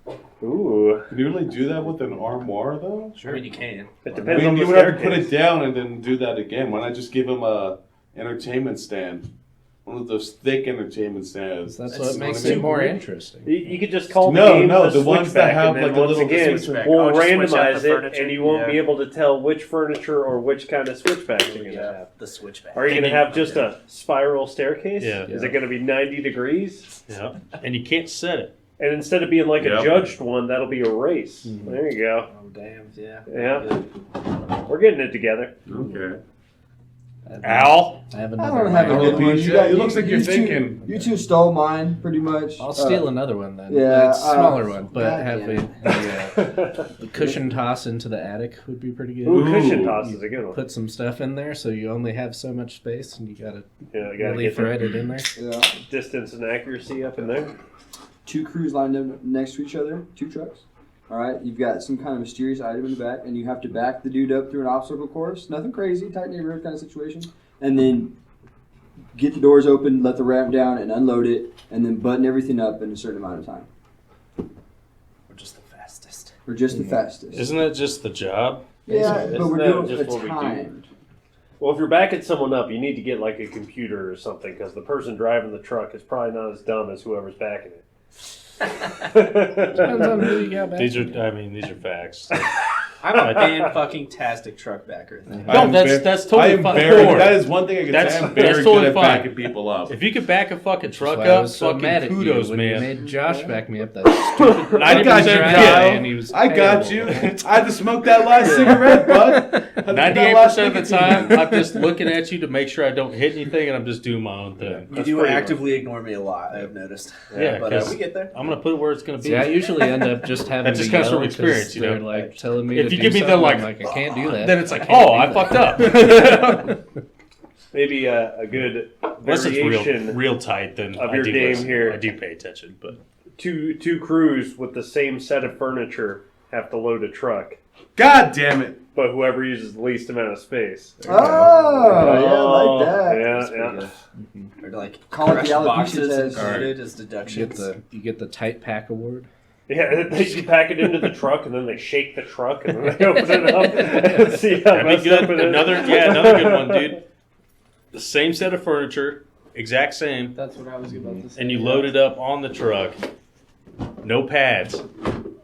Ooh. Can you really do that with an armoire though? I mean, you can. It I depends mean, on you the would have to put staircase. it down and then do that again. Why not just give him a entertainment stand? One of those thick entertainment stands. That's That's what makes too it more weird. interesting. You could just call No, the game no, the the ones that switchback, have, and then like, a once little again, switchback. we'll Oh, just switch out randomize the it, furniture? and you won't Yeah. be able to tell which furniture or which kind of switchback you're going to have. The switchback. Are you going to have just a spiral staircase? Yeah. Is it going to be 90 degrees? Yeah. And you can't set it. And instead of being like a Yep. judged one, that'll be a race. There you go. Oh damn! Yeah. Yeah. We're getting it together. Okay. Al? I have I another don't have a one. good one. It got- looks like you're two- thinking. You two stole mine, pretty much. I'll steal another one then. yeah, It's a smaller one, but God have damn the cushion toss into the attic would be pretty good. Ooh, cushion Ooh. toss is a good one. Put some stuff in there, so you only have so much space, and you gotta Yeah, you got to really get thread the it in there. Yeah. distance and accuracy up in there. 2 crews lined up next to each other, 2 trucks. All right, you've got some kind of mysterious item in the back, and you have to back the dude up through an obstacle course. Nothing crazy, tight neighborhood kind of situation. And then get the doors open, let the ramp down, and unload it, and then button everything up in a certain amount of time. We're just the fastest. We're just the fastest. Isn't that just the job? yeah, Isn't but we're that doing just it what we do? timed. Well, if you're backing someone up, you need to get like a computer or something because the person driving the truck is probably not as dumb as whoever's backing it. Depends on who you got back. These are facts. I'm a fan-fucking-tastic truck backer. No, that's totally I am fine. that is one thing I can say. I'm very totally good at fine. backing people up. If you could back a fucking truck That's why I up, was so fucking mad at kudos, you when man. you made Josh back me up. That stupid. I got you, 90% Kyle. guy, and he was I got terrible. you. I had to smoke that last cigarette, bud. 98% of the time, I'm just looking at you to make sure I don't hit anything, and I'm just doing my own thing. You do actively ignore me a lot, I've noticed. Yeah, but 'cause we get there. I'm gonna put it where it's gonna be. See, I usually end up just having That just to comes from yell experience, 'cause you know? they're like telling me If to you do give me the, something, like, I'm like, I can't do that. Then it's like, I can't oh, do I that. fucked up. Maybe a good Unless it's variation real tight, then of I your do game listen. here. I do pay attention, but two crews with the same set of furniture have to load a truck, God damn it. but whoever uses the least amount of space. Oh, yeah, I like that. Yeah. Or like Call it the crushed alopecia boxes test. included as You deductions. get the tight pack award. Yeah, they pack it into the truck and then they shake the truck and then they open it up and see how that'd be messed up good. it is. Another good one, dude. The same set of furniture, exact same, That's what I was about to say. and you load it up on the truck. No pads.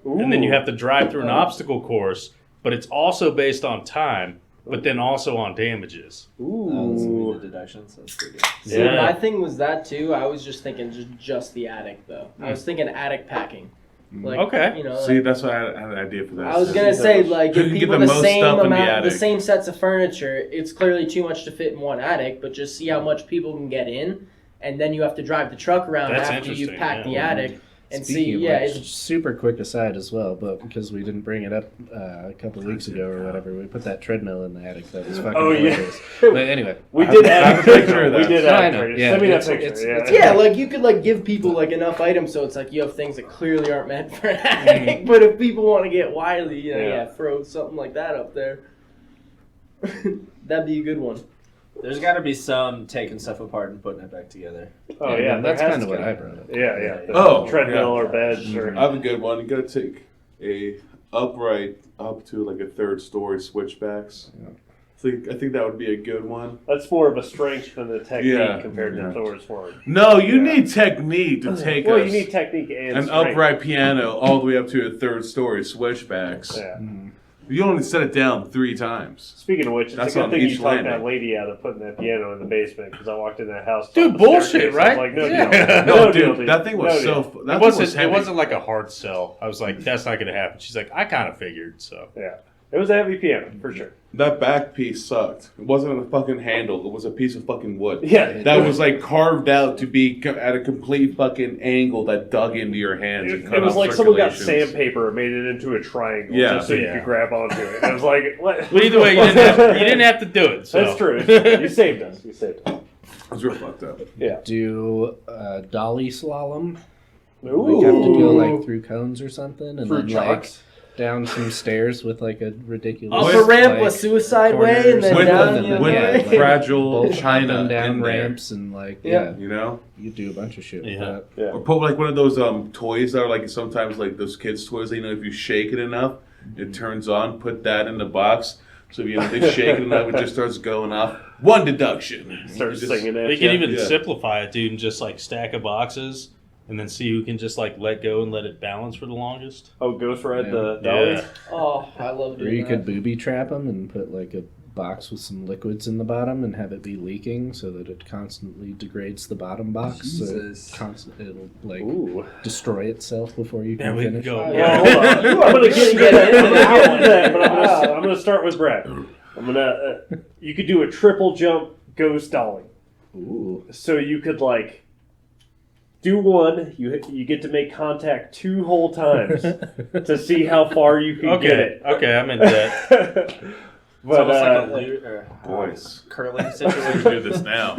And then you have to drive through an obstacle course, but it's also based on time, but then also on damages. Ooh. The deductions. That's pretty good. See, Yeah. my thing was that too. I was just thinking just the attic though. I was thinking attic packing. Like, Okay. You know, See, like, that's what I had an idea for that. I was gonna say like Who give can get people the the most same stuff in the amount, the attic? same sets of furniture. It's clearly too much to fit in one attic, but just see how much people can get in, and then you have to drive the truck around That's after you interesting, pack the yeah. attic and Speaking see. of Yeah, which, it's super quick aside as well, but because we didn't bring it up a couple of weeks ago or whatever, we put that treadmill in the attic. That was fucking Oh, yeah. hilarious. But anyway, We did I have add a a picture picture. of We that. did No, I add a know. picture. Yeah, Send me that it's- picture. it's- yeah, like you could like give people like enough items so it's like you have things that clearly aren't meant for an attic. But if people want to get wily, Yeah. throw something like that up there. That'd be a good one. There's got to be some taking stuff apart and putting it back together. Oh yeah, there that's has kind of to what be. I brought up. Yeah. The Oh, treadmill yeah. or beds or. I have a good one. You gotta take a upright up to like a third story switchbacks. I think that would be a good one. That's more of a strength than a technique Yeah. compared to Thor's forward. No, you need technique to take Well, us you need technique and an strength. upright piano all the way up to a third story switchbacks. Yeah. You only set it down 3 times. Speaking of which, it's That's a good on thing you each talked landing. that lady out of putting that piano in the basement because I walked in that house. Dude, on the bullshit, staircase, right? I was like, no Yeah. deal. No, deal, dude, that thing was No so. deal. That It thing was wasn't. It heavy. wasn't like a hard sell. I was like, that's not gonna happen. She's like, I kind of figured. So Yeah. It was a heavy piano, for sure. That back piece sucked. It wasn't a fucking handle. It was a piece of fucking wood. Yeah. That was like carved out to be at a complete fucking angle that dug into your hands. And cut It was off like someone got circulations. sandpaper and made it into a triangle Yeah. just so you Yeah. could grab onto it. I was like, what? But either way, you didn't have to do it. So. That's true. You saved us. You saved us. It was real fucked up. Yeah. Do dolly slalom. Ooh. We have to go like through cones or something, and Through then chalks. down some stairs with like a ridiculous Off a ramp like, a suicide way and corners then With down the- the other with yeah, way. like- fragile both china up and down in there. ramps and like Yeah. You know? you do a bunch of shit with Yeah. that. Or put like one of those toys that are like sometimes like those kids' toys that, you know, if you shake it enough, it turns on. Put that in the box. So you know, they shake it enough, it just starts going off. 1 deduction. Start Just- singing it. They can even Yeah. simplify it, dude, and just like stack of boxes, and then see who can just like let go and let it balance for the longest. Oh, Ghost Ride Yeah. the dolly? Yeah. Oh, I love Or doing you that. could booby trap them and put like a box with some liquids in the bottom and have it be leaking so that it constantly degrades the bottom box. Jesus. So it'll like Ooh. destroy itself before you Yeah, can we can finish. go. Oh, Yeah, Yeah. hold on. You I'm are gonna really get getting into into that that, one. but I'm gonna start with Brad. I'm gonna. You could do a triple jump ghost dolly. Ooh. So you could like do one. You get to make contact 2 whole times to see how far you can get Okay. it. Okay, I'm into that. It's But almost like a loot or Boys. curling We situation. do this now.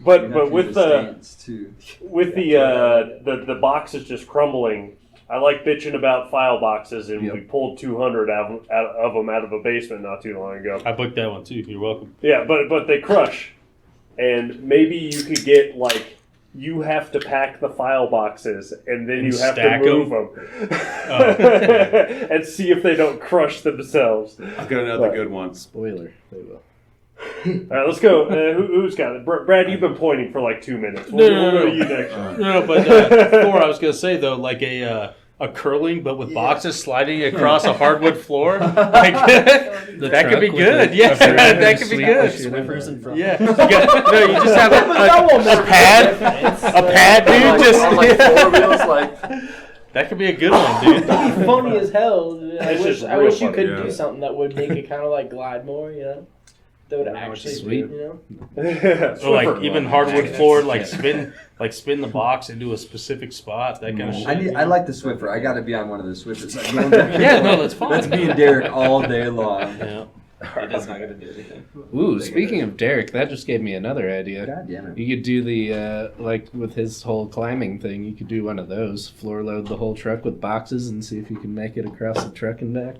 but with the too. the boxes just crumbling, I like bitching about file boxes, and Yep. we pulled 200 of them out of a basement not too long ago. I booked that one too. You're welcome. Yeah, but they crush, and maybe you could get like you have to pack the file boxes, and then And you have to stack move them, and see if they don't crush themselves. I got another good one. Spoiler, they will. right, let's go. Who's got it? Brad, you've been pointing for like 2 minutes. No, We'll go to you next. No, but Thor, I was gonna say though, like a curling, but with boxes sliding across a hardwood floor. Like, that could be good. Yeah, that could be good. Swimmers in front. Yeah, you just have a pad, dude. Just on like 4 wheels, like. that could be a good one, dude. That'd be funny as hell. Dude. I It's wish just I real wish you funny, could yeah. do something that would make it kind of like glide more. You know, that would actually Sweet. You Or like even hardwood floor, like spin the box into a specific spot. That kind of shit. I like the Swiffer. I got to be on one of the Swiffers. Yeah, no, that's fine. That's me and Derek all day long. Yeah. That's not gonna do anything. Ooh, speaking of Derek, that just gave me another idea. God damn it. You could do the, like with his whole climbing thing, you could do one of those. Floor load the whole truck with boxes and see if you can make it across the truck and back.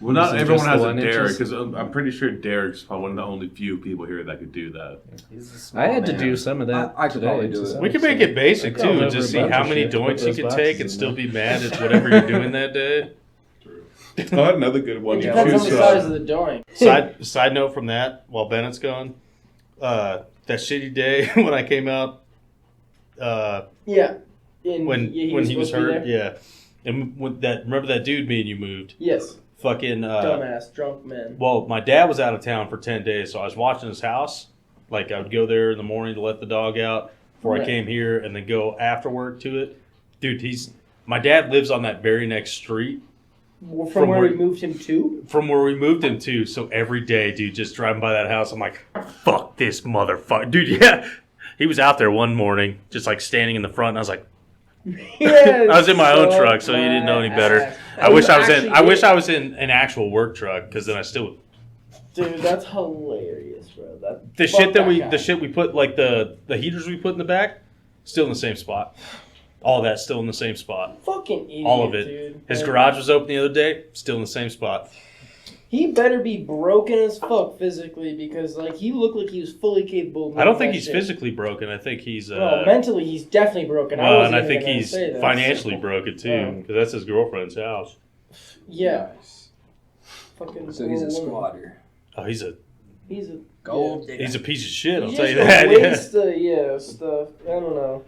Well, not Is it everyone just has the a 1 Derek, inches? because I'm pretty sure Derek's probably one of the only few people here that could do that. He's a small I had to man. do some of that I could today. probably do to it. some We can make extent. it basic I crawled too, and over just a see bunch how of many shit, put doinks you those can boxes take and in still there. be mad at whatever you're doing that day. Oh, another good one. know, You depends on choose, the size of the doink. Side note from that, while Bennett's gone, that shitty day when I came out, Yeah. And when he he was supposed to be hurt, there? yeah. And remember that dude me and you moved? Yes. Fucking Dumbass drunk men. well, my dad was out of town for 10 days, so I was watching his house. Like I would go there in the morning to let the dog out before I Right. came here, and then go after work to it. Dude, my dad lives on that very next street From where we moved him to? from where we moved him to. So every day, dude, just driving by that house, I'm like, fuck this motherfucker. Dude, yeah. He was out there one morning, just like standing in the front, and I was like, Yeah, I was in my own so truck, so he didn't know any my better. ass. I wish I actually was in an actual work truck, because then I still Dude, that's hilarious, bro. the shit we put, like the heaters we put in the back, still in the same spot. All that still in the same spot. Fucking idiot, All of it. Dude. His Like, garage was open the other day, still in the same spot. He better be broken as fuck physically because, like, he looked like he was fully capable of I don't doing think that he's shit. physically broken. I think he's Well, mentally, he's definitely broken. well, wasn't and I even think gonna he's say that. financially broken too, Oh. because that's his girlfriend's house. Yeah. Fucking So he's a poor woman. squatter. Oh, he's He's a Gold a piece of shit. I'll He's tell you just that. a Yeah. waste of stuff. I don't know.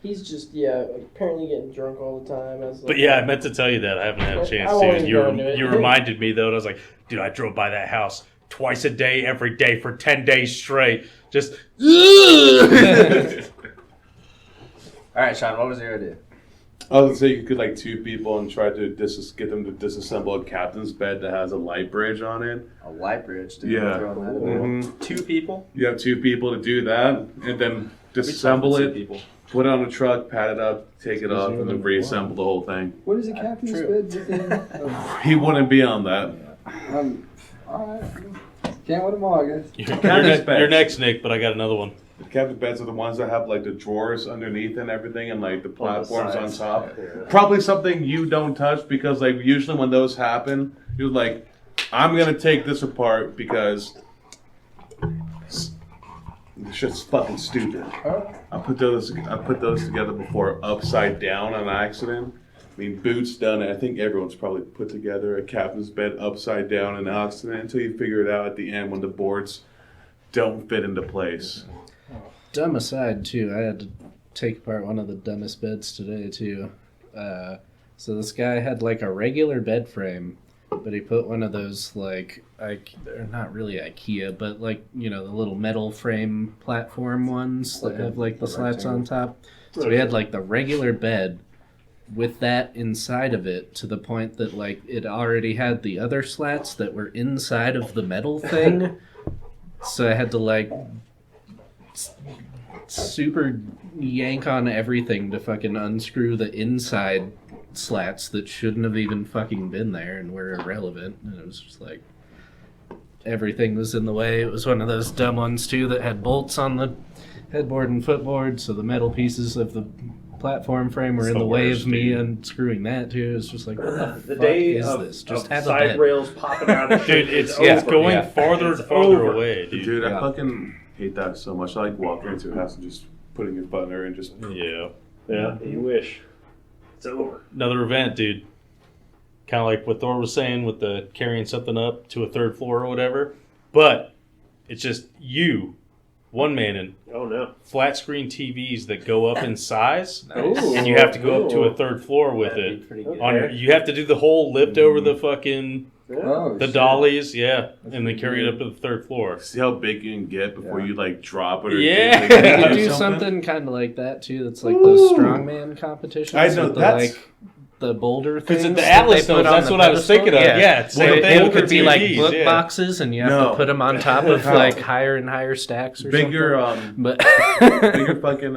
He's just apparently getting drunk all the time. But yeah, I meant to tell you that. I haven't had a chance I to. won't And even go into it. you reminded me though, and I was like, dude, I drove by that house twice a day, every day for 10 days straight. Just. All right, Sean. What was your idea? I was gonna say you could like 2 people and try to get them to disassemble a captain's bed that has a light bridge on it. A light bridge. Dude. Yeah. Throwing that in there. Mhm. 2 people. You have 2 people to do that, and then disassemble it, People. put it on a truck, pat it up, take it off, and then reassemble the whole thing. What is a captain's True. bed within? He wouldn't be on that. Alright. Can't win them all, I guess. You're next, Nick, but I got another one. The captain beds are the ones that have like the drawers underneath and everything, and like the platforms on sides. top. Probably something you don't touch because like usually when those happen, you're like, I'm gonna take this apart because this shit's fucking stupid. I put those together before upside down on accident. I mean, Boots done it. I think everyone's probably put together a captain's bed upside down in accident until you figure it out at the end when the boards don't fit into place. Dumb aside, too, I had to take apart one of the dumbest beds today, too. So this guy had, like, a regular bed frame, but he put one of those, like, they're not really IKEA, but, like, you know, the little metal frame platform ones that have, like, the slats on top. So he had, like, the regular bed with that inside of it to the point that, like, it already had the other slats that were inside of the metal thing. So I had to, like, super yank on everything to fucking unscrew the inside slats that shouldn't have even fucking been there and were irrelevant. And it was just like everything was in the way. It was one of those dumb ones too that had bolts on the headboard and footboard, so the metal pieces of the platform frame were It's in the the way worst, of me dude. unscrewing that too. It's just like, what the fuck day is of, this? Just of have a side bed. rails popping out of Dude, shit it's is over. going Yeah. farther It's and farther over. away, dude. Dude, I Yeah. fucking hate that so much. I like walking into a house and just putting your butt in there and just. Yeah. Yeah, you wish. It's over. Another event, dude. Kind of like what Thor was saying with the carrying something up to a 3rd floor or whatever. But It's just you, one man, and Oh no. flat screen TVs that go up in size, Ooh. and you have to go up to a third floor with That'd be it. pretty good. Okay. You have to do the whole lift over the fucking Oh, the shit. dollies, yeah, and then carry it up to the third floor. See how big you can get before you like drop it or Yeah. do, like, You could do do something kind of like that too. That's like those strongman competitions. I know, with the, that's- like the boulder Because things. at the that Atlas they put stones, on that's the what I was pedestal. thinking of. Yeah, it's They, like they boulder could be like TVs, book yeah. boxes, and you have No. to put them on top of No. like higher and higher stacks or bigger something. But bigger fucking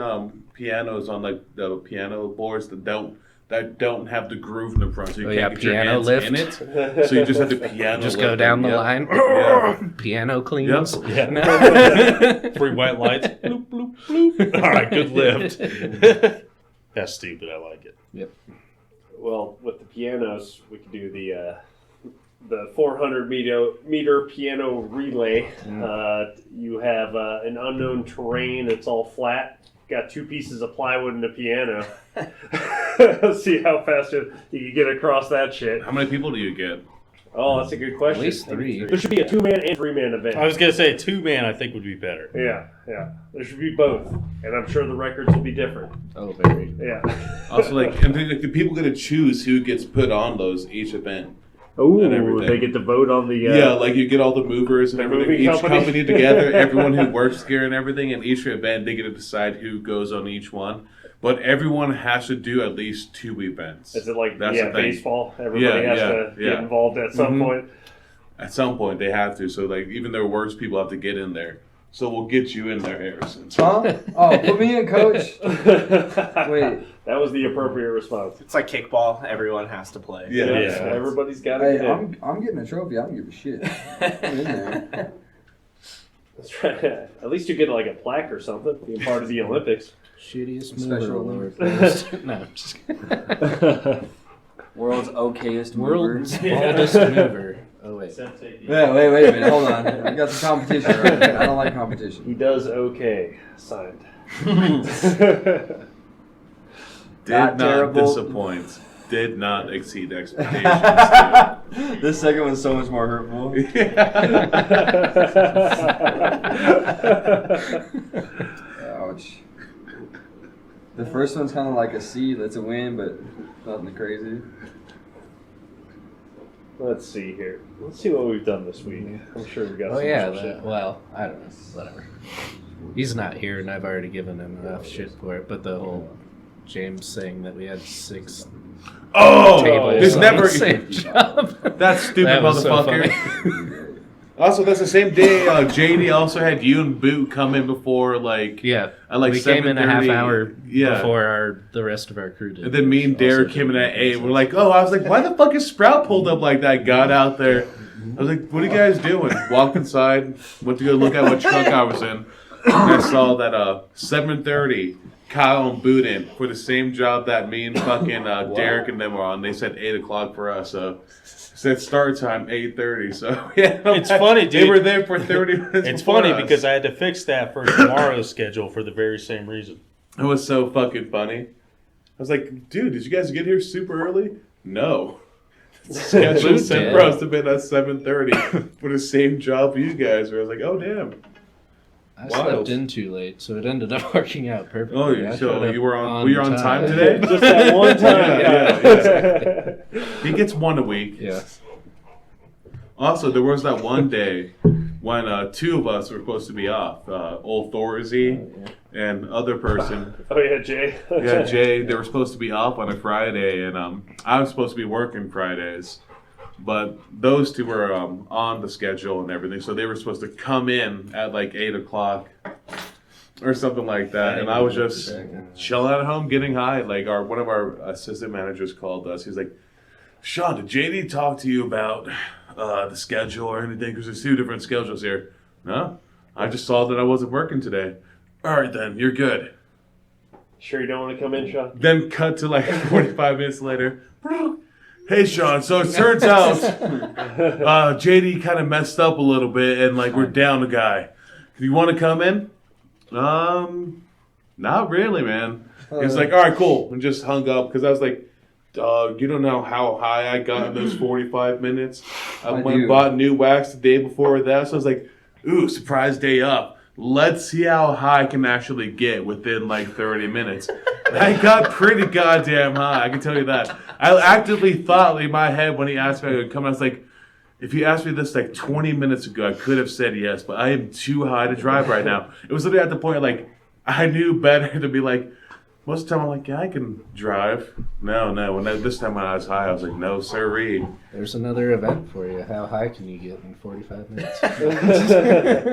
pianos on like the piano boards that don't have the groove in the front, so you Oh, can't yeah, get your piano hands in lift. it. So you just have to piano just lift go down them. the Yep. line. Yeah. Piano cleans. Yep. Yeah. 3 white lights. Bloop, bloop, bloop. All right, good lift. That's stupid. I like it. Well, with the pianos, we could do the 400 meter piano relay. You have an unknown terrain. It's all flat. Got 2 pieces of plywood and a piano. See how fast you can get across that shit. How many people do you get? Oh, that's a good question. At least 3. There should be a 2-man and 3-man event. I was gonna say 2-man. I think would be better. Yeah. There should be both, and I'm sure the records will be different. Oh, very. Yeah. Also, and the people get to choose who gets put on those each event. Oh, And everything. they get to vote on the. Yeah, like you get all the movers and the everything. moving Each company. company together, everyone who works here and everything, and each event they get to decide who goes on each one. But everyone has to do at least 2 events. Is it like That's the thing. baseball? Everybody has to get involved at some point. At some point, they have to. So, like, even their worst people have to get in there. So we'll get you in there, Harrison. Huh? Oh, put me in, coach. Wait. That was the appropriate response. It's like kickball. Everyone has to play. Yeah. Everybody's got to Hey, get in. I'm getting a trophy. I don't give a shit. I'm in there. That's right. At least you get like a plaque or something, being part of the Olympics. Shittiest Special mover award. No, I'm just kidding. World's okayest mover. World's baldest mover. Oh wait. Yeah, wait a minute. Hold on. I got the competition right here. I don't like competition. He does okay. Signed. Did Not not terrible. disappoint. Did not exceed expectations. This second one's so much more hurtful. Ouch. The first one's kind of like a C. That's a win, but nothing crazy. Let's see here. Let's see what we've done this week. I'm sure we got Oh some yeah. more shit. Well, I don't know. Whatever. He's not here, and I've already given him enough shit for it. But the whole James saying that we had 6 Oh, tables there's on never. the same job. That stupid That was so motherfucker. Also, that's the same day JD also had you and Boot come in before, like, Yeah, at like we came in a half 7:30. hour Yeah. before the rest of our crew did. And then me and which Derek also came in didn't at make 8. sense. We're like, oh, I was like, why the fuck is Sprout pulled up like that? Got out there. I was like, what are you guys doing? Walked inside, went to go look at what truck I was in. And I saw that 7:30, Kyle and Boot in for the same job that me and fucking Derek and them were on. They said 8 o'clock for us. So said start time 8:30. So yeah, It's funny, They dude. were there for 30 minutes. It's before funny us. because I had to fix that for tomorrow's schedule for the very same reason. It was so fucking funny. I was like, dude, did you guys get here super early? No. Schedule Boot sent did. for us to bed at 7:30 for the same job you guys. Where I was like, oh damn. I Wild. slept in too late, so it ended up working out perfectly. Oh, I so showed up you were on? Were you on time today? Just that one time. Yeah. He gets 1 a week. Yeah. Also, there was that one day when 2 of us were supposed to be off. Old Thorzy and other person. Oh yeah, Jay. Yeah, Jay. They were supposed to be off on a Friday, and I was supposed to be working Fridays. But those 2 were on the schedule and everything, so they were supposed to come in at like 8 o'clock or something like that. And I was just chilling at home, getting high. Like one of our assistant managers called us. He was like, "Sean, did JD talk to you about the schedule or anything? Because there's 2 different schedules here." "No, I just saw that I wasn't working today." "All right, then you're good." Sure you don't want to come in, Sean? Then cut to like 45 minutes later. "Hey, Sean, so it turns out JD kind of messed up a little bit and like we're down a guy. Do you want to come in?" Not really, man. He was like, "All right, cool," and just hung up because I was like, "Dog, you don't know how high I got in those 45 minutes. I I went and do. bought new wax the day before that, so I was like, ooh, surprise day up. Let's see how high I can actually get within like 30 minutes. I got pretty goddamn high, I can tell you that. I actively thought in my head when he asked me if I would come, I was like, if you asked me this like 20 minutes ago, I could have said yes, but I am too high to drive right now. It was literally at the point like I knew better to be like, most of the time I'm like, yeah, I can drive. No. This time when I was high, I was like, no, sirree. There's another event for you. How high can you get in 45 minutes?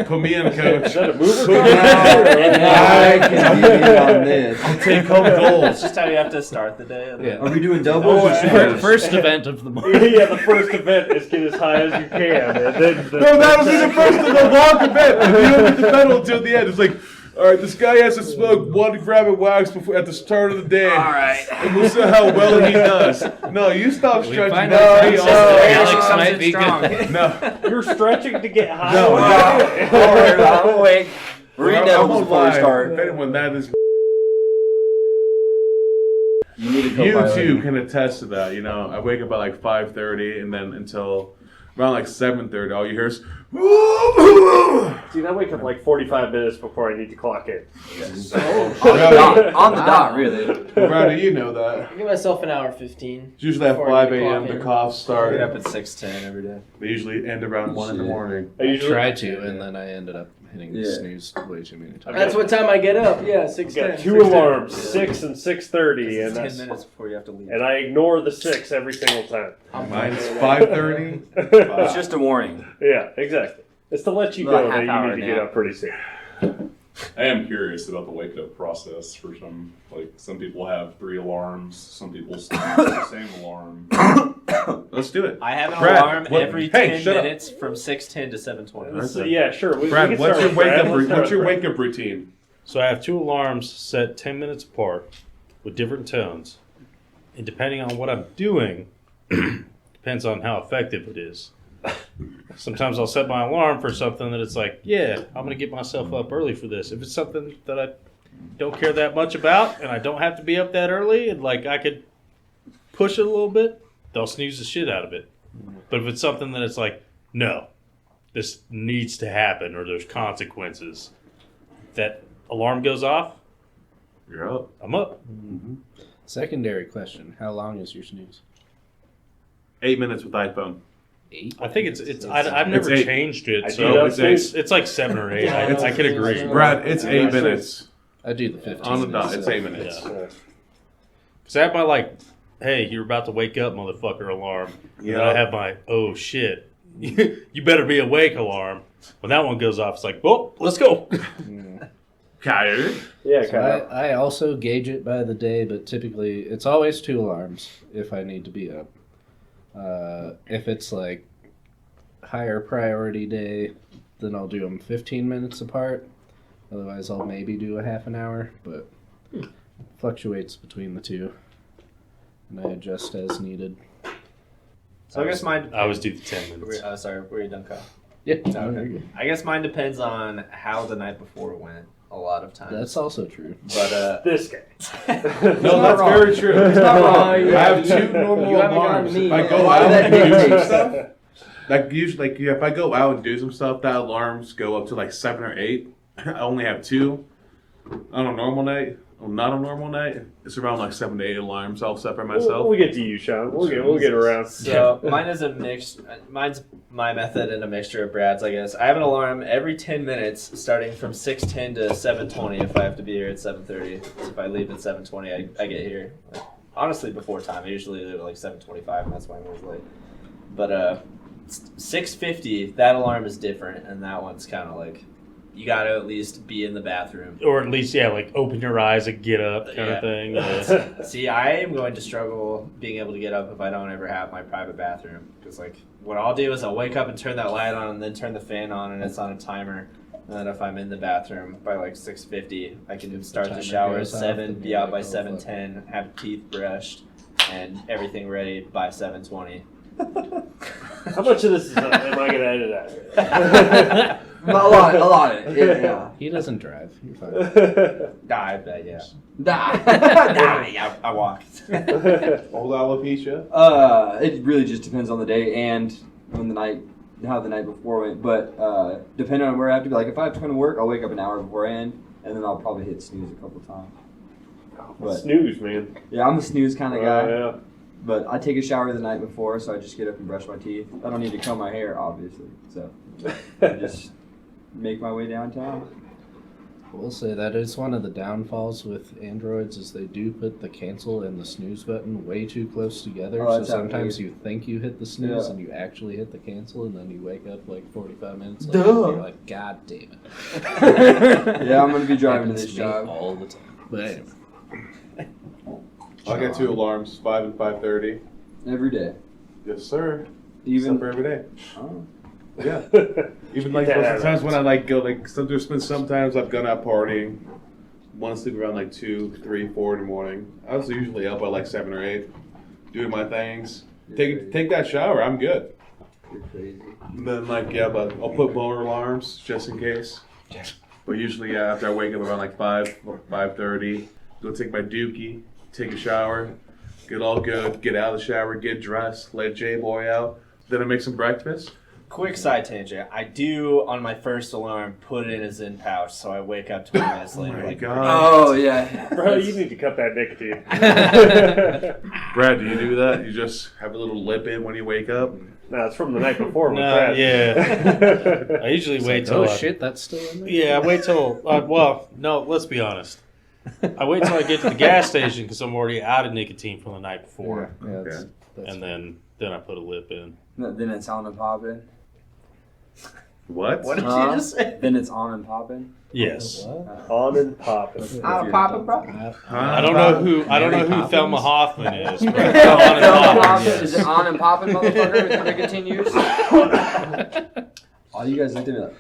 Put me in, coach. Is that a mover? I can get in on this. I'll take home gold. That's just how you have to start the day. Yeah. Are we doing doubles or singles? First event of the morning. Yeah, the first event is get as high as you can. And then No, that'll be the first of the long event. You don't get the medal until the end. It's like, all right, this guy has to smoke 1 gram of wax before at the start of the day. All right. And we'll see how well he does. No, you stop stretching. find No, out no, pretty soon. Alex might be strong. good. no. you're stretching to get high. No, I'm awake. Read I'm doubles before we alive. start. If anyone that is, You need to you co-pilot. too can attest to that. You know, I wake up at like 5:30, and then until around like 7:30, all you hear is. Dude, I wake up like 45 minutes before I need to clock in. On the dot, really. Brad, you know that. I give myself an hour 15. It's usually at Before I 5 a.m. clock the in. coughs I start. get up at 6:10 every day. They usually end around 1 in the morning. I usually Try to, and then I ended up hitting Yeah. snooze way too many times. That's what time I get up. Yeah, I've 6:10. got 2 alarms, 6 and 6:30, and 10 that's, minutes before you have to leave. and I ignore the 6 every single time. Mine's 5:30. It's just a warning. Yeah, exactly. It's to let you About know a that half hour you need to get nap. up pretty soon. I am curious about the wake up process for some. Like some people have 3 alarms, some people snooze the same alarm. Let's do it. I have an Brad, alarm what- every hey, 10 shut up. minutes from 6:10 to 7:20. So, yeah, sure. We Brad, can what's start your with wake Brad. up? Let's start What's your with wake up routine? So I have 2 alarms set 10 minutes apart with different tones. And depending on what I'm doing, depends on how effective it is. Sometimes I'll set my alarm for something that it's like, yeah, I'm going to get myself up early for this. If it's something that I don't care that much about and I don't have to be up that early and like I could push it a little bit, they'll snooze the shit out of it. But if it's something that it's like, no, this needs to happen or there's consequences, that alarm goes off, You're up. I'm up. Secondary question: how long is your snooze? 8 minutes with iPhone. 8. I think I've never It's 8. changed it, I so do it's, that too. it's like 7 or 8. I could agree. Brad, it's 8 minutes. I do the 15 On the dot, minutes, it's so- 8 minutes. Because I have my like, hey, you're about to wake up, motherfucker alarm. And then I have my, oh shit, you better be awake alarm. When that one goes off, it's like, well, let's go. Coyote. Yeah, So kind of. I also gauge it by the day, but typically it's always 2 alarms if I need to be up. If it's like higher priority day, then I'll do them 15 minutes apart. Otherwise, I'll maybe do a half an hour, but fluctuates between the 2, and I adjust as needed. So I guess mine. I always do the 10 minutes. Sorry, were you done, Kyle? Yeah, Okay. I guess mine depends on how the night before went. A lot of times. that's also true. But This guy. No, that's very true. It's not wrong. I have 2 normal You haven't alarms. gotten me. If I go Why out that and do some dictates? stuff, like usually, like if I go out and do some stuff, that alarms go up to like 7 or 8. I only have 2 on a normal night. On not a normal night, it's around like 7 to 8 alarms. I'll separate myself. We'll get to you, Sean. We'll get around. So mine is a mix. Mine's my method and a mixture of Brad's, I guess. I have an alarm every 10 minutes, starting from 6:10 to 7:20. If I have to be here at 7:30, if I leave at 7:20, I get here. Like, honestly, before time. I usually leave at like 7:25, and that's why I'm always late. But 6:50, that alarm is different, and that one's kind of like you got to at least be in the bathroom. Or at least, yeah, like open your eyes and get up kind Yeah. of thing. Yeah. See, I am going to struggle being able to get up if I don't ever have my private bathroom. Because, like, what I'll do is I'll wake up and turn that light on and then turn the fan on and it's on a timer. And then if I'm in the bathroom by, like, 6:50, I can start the Timer shower at goes off 7, and be you're out by like, oh, fuck. 7:10, have teeth brushed, and everything ready by 7:20. How much of this is, am I going to edit out? A lot of it. Yeah. He doesn't drive. You're fine. I bet, yeah. Nah. I walk. Old alopecia. It really just depends on the day and when the night how the night before went, but depending on where I have to be, like if I have to come to work, I'll wake up an hour beforehand, and then I'll probably hit snooze a couple times. But, Snooze, man. yeah, I'm a snooze kind of guy. Yeah. But I take a shower the night before, so I just get up and brush my teeth. I don't need to comb my hair, obviously. So I just make my way downtown. I will say that is one of the downfalls with Androids is they do put the cancel and the snooze button way too close together. Oh, So that's sometimes weird. you think you hit the snooze Yeah. and you actually hit the cancel, and then you wake up like 45 minutes Duh. later and you're like, God damn it. Yeah, I'm gonna be driving to Happens this me job. all the time. But anyway. I got 2 alarms, 5 and 5:30. Every day. Yes, sir. Even Except for every day. oh. Yeah. Even like Get that out. sometimes when I like go like there's been sometimes I've gone out partying, want to sleep around like 2, 3, 4 in the morning. I was usually up by like 7 or 8, doing my things. Take that shower, I'm good. You're crazy. And then like but I'll put motor alarms just in case. But usually after I wake up around like 5 or 5:30, go take my dookie, take a shower, get all good, get out of the shower, get dressed, let J-Boy out. Then I make some breakfast. Quick side tangent. I do, on my first alarm, put it in a Zyn pouch, so I wake up 20 minutes later. my like, God. Oh yeah. Bro, you need to cut that nicotine. Brad, do you do that? You just have a little lip in when you wake up? No, it's from the night before with No, Brad. yeah. I usually It's wait like, till oh shit, that's still in there? Yeah, I wait till. Well, no, let's be honest. I wait till I get to the gas station because I'm already out of nicotine from the night before, Yeah, that's, Okay. that's and then I put a lip in. No, then it's on and popping. What? What did Huh? you just say? Then it's on and popping. Yes. What? On and popping. I'm popping, bro. I don't know who Mary Thelma Poppins? Hoffman is. But Is on and popping, it yes. on and popping, motherfucker? If it continues. Oh, you guys looked at me like.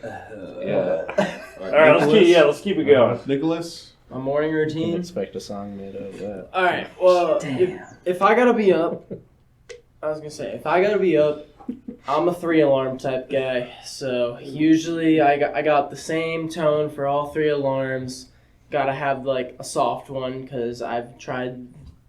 Yeah. All right, let's keep it going. Nicholas? My morning Didn't routine. expect a song made out of that. All right. Well, if I gotta be up, I was gonna say if I gotta be up, I'm a 3 alarm type guy. So usually I got the same tone for all 3 alarms. Gotta have like a soft one because I've tried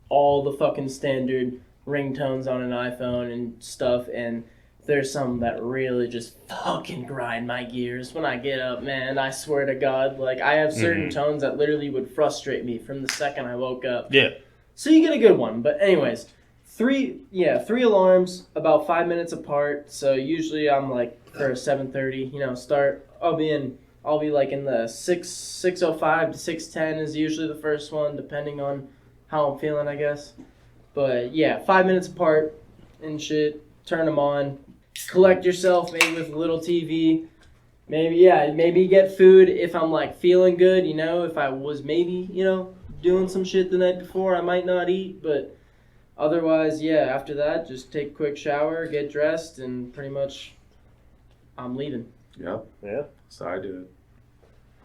all the fucking standard ringtones on an iPhone and stuff, and there's some that really just fucking grind my gears when I get up, man. I swear to God, like I have certain tones that literally would frustrate me from the second I woke up. Yeah. So you get a good one, but anyways, 3 alarms about 5 minutes apart. So usually I'm like for a 7:30, start. I'll be like in the 6:05 to 6:10 is usually the first one, depending on how I'm feeling, I guess. But yeah, 5 minutes apart and shit. Turn them on. Collect yourself, maybe with a little TV. Maybe get food if I'm like feeling good. If I was maybe doing some shit the night before, I might not eat, but. Otherwise, after that, just take a quick shower, get dressed, and pretty much I'm leaving. Yep. Yeah. So I do it.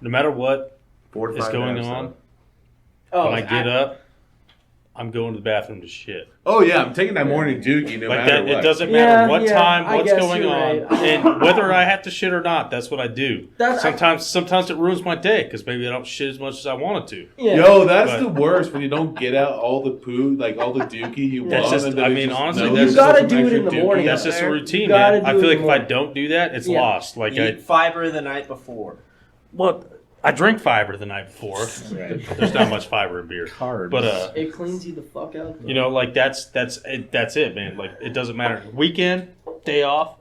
No matter what 4 to is 5 going minutes, on, Oh, when I get up, I'm going to the bathroom to shit. Oh, yeah, I'm taking that morning dookie no Like matter that, what. it doesn't matter what time, I what's guess going you're on, right. and whether I have to shit or not. That's what I do. Sometimes it ruins my day because maybe I don't shit as much as I wanted to. Yeah. Yo, that's But- the worst when you don't get out all the poo, like all the dookie you That's want. just- and then I it mean, just honestly, knows that's it's You gotta some do it extra in the dookie. morning. That's just a there. routine, You gotta man. I do feel it like in if the I morning. don't do that, it's Yeah. lost. Like Eat fiber the night before. I drink fiber the night before. Right. There's not much fiber in beer. Carbs. But It cleans you the fuck out. like that's it, man. Like it doesn't matter. Weekend, day off.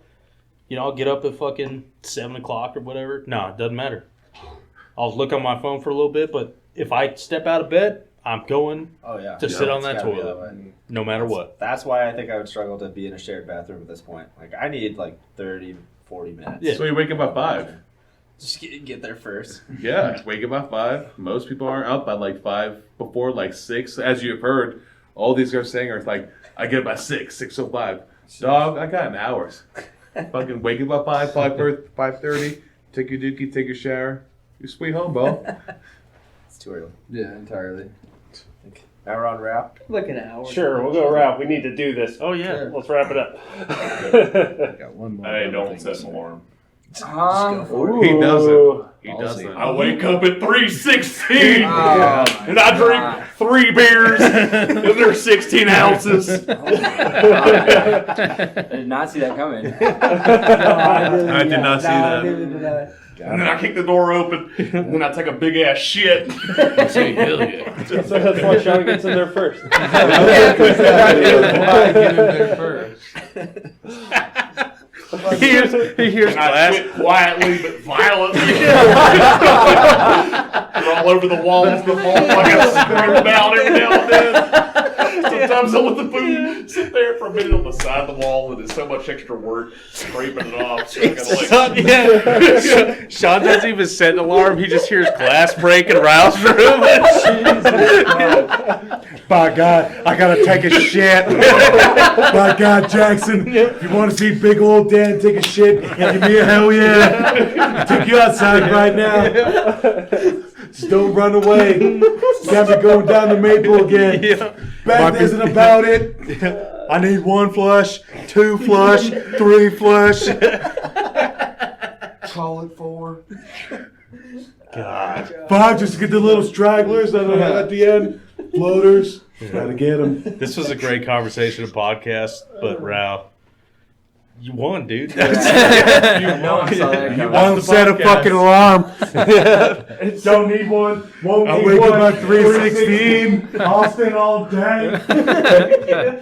I'll get up at fucking 7 o'clock or whatever. No, it doesn't matter. I'll look on my phone for a little bit, but if I step out of bed, I'm going Oh, yeah. to sit on It's that gotta be toilet, way. no matter what. That's why I think I would struggle to be in a shared bathroom at this point. Like, I need like 30, 40 minutes. Yeah. So you wake up at 5. Just get there first. Yeah, wake up at 5. Most people aren't up by like 5 before like 6. As you've heard, all these guys saying are like, I get up at 6, 6:05. Dog, I got an hour. Fucking wake up at 5:30, take your dookie, take your shower. You're sweet home, bro. It's too early. Yeah, entirely. Now we're on wrap. Like an hour. Sure, we'll go wrap. We need to do this. Oh yeah. Let's wrap it up. I got one more. Hey, other don't thing set to an say. alarm. He doesn't. He doesn't. I wake up at 3:16 Oh, and I drink 3 beers and they're 16 ounces. I did not see that coming. I did not see that. And then I kick the door open and then I take a big ass shit. Say hell yeah. So that's why Sean gets in there first. He hears And I glass. shit quietly but violently. They're all over the walls of the vault like I scream out every now and then. Sometimes I'll let the food sit there for a minute on the side of the wall and it's so much extra work scraping it off. So I gotta Yeah. Sean doesn't even set an alarm. He just hears glass break in Ryle's room. By God, I gotta take a shit. By God, Jackson, if you want to see big old Dan take a shit, give me a hell yeah. I took you outside right now. Just don't run away. Got me going down the Maple again. Beth isn't about it. I need 1 flush, 2 flush, 3 flush. Call it 4. God. 5 just to get the little stragglers at the end. Floaters. Gotta get them. This was a great conversation and podcast, but Rao, you won, dude. I know I saw that coming. I don't set a fucking alarm. Don't need one. Won't I wake up at 3:16. Austin all day.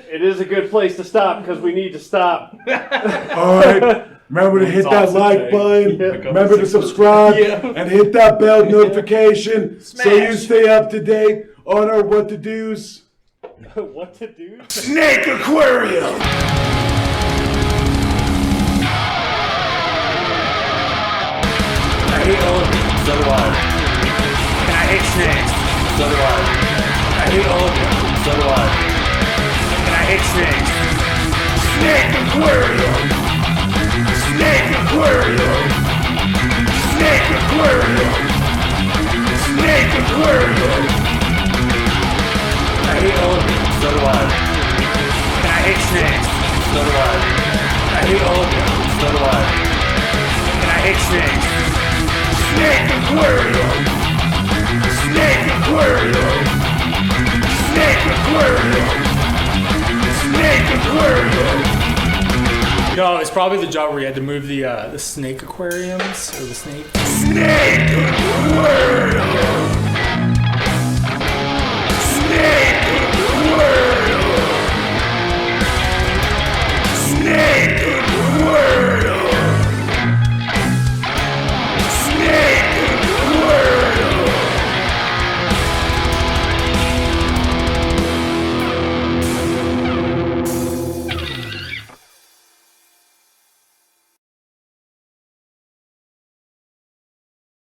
It is a good place to stop because we need to stop. All right. Remember to hit that like button. Remember to subscribe and hit that bell notification so you stay up to date on our what to do's. What to do? Snake Aquarium. I hate all of you. So do I. And I hate snakes. So do I. I hate all of you. So do I. And I hate snakes. Snake Aquarium. Snake Aquarium. Snake Aquarium. Snake Aquarium. I hate all of you. So do I. And I hate snakes. So do I. I hate all of you. So do I. And I hate snakes. Snake Aquarium. Snake Aquarium. Snake Aquarium. Snake Aquarium. No, it's probably the job where you had to move the snake aquariums or the snake. Snake Aquarium.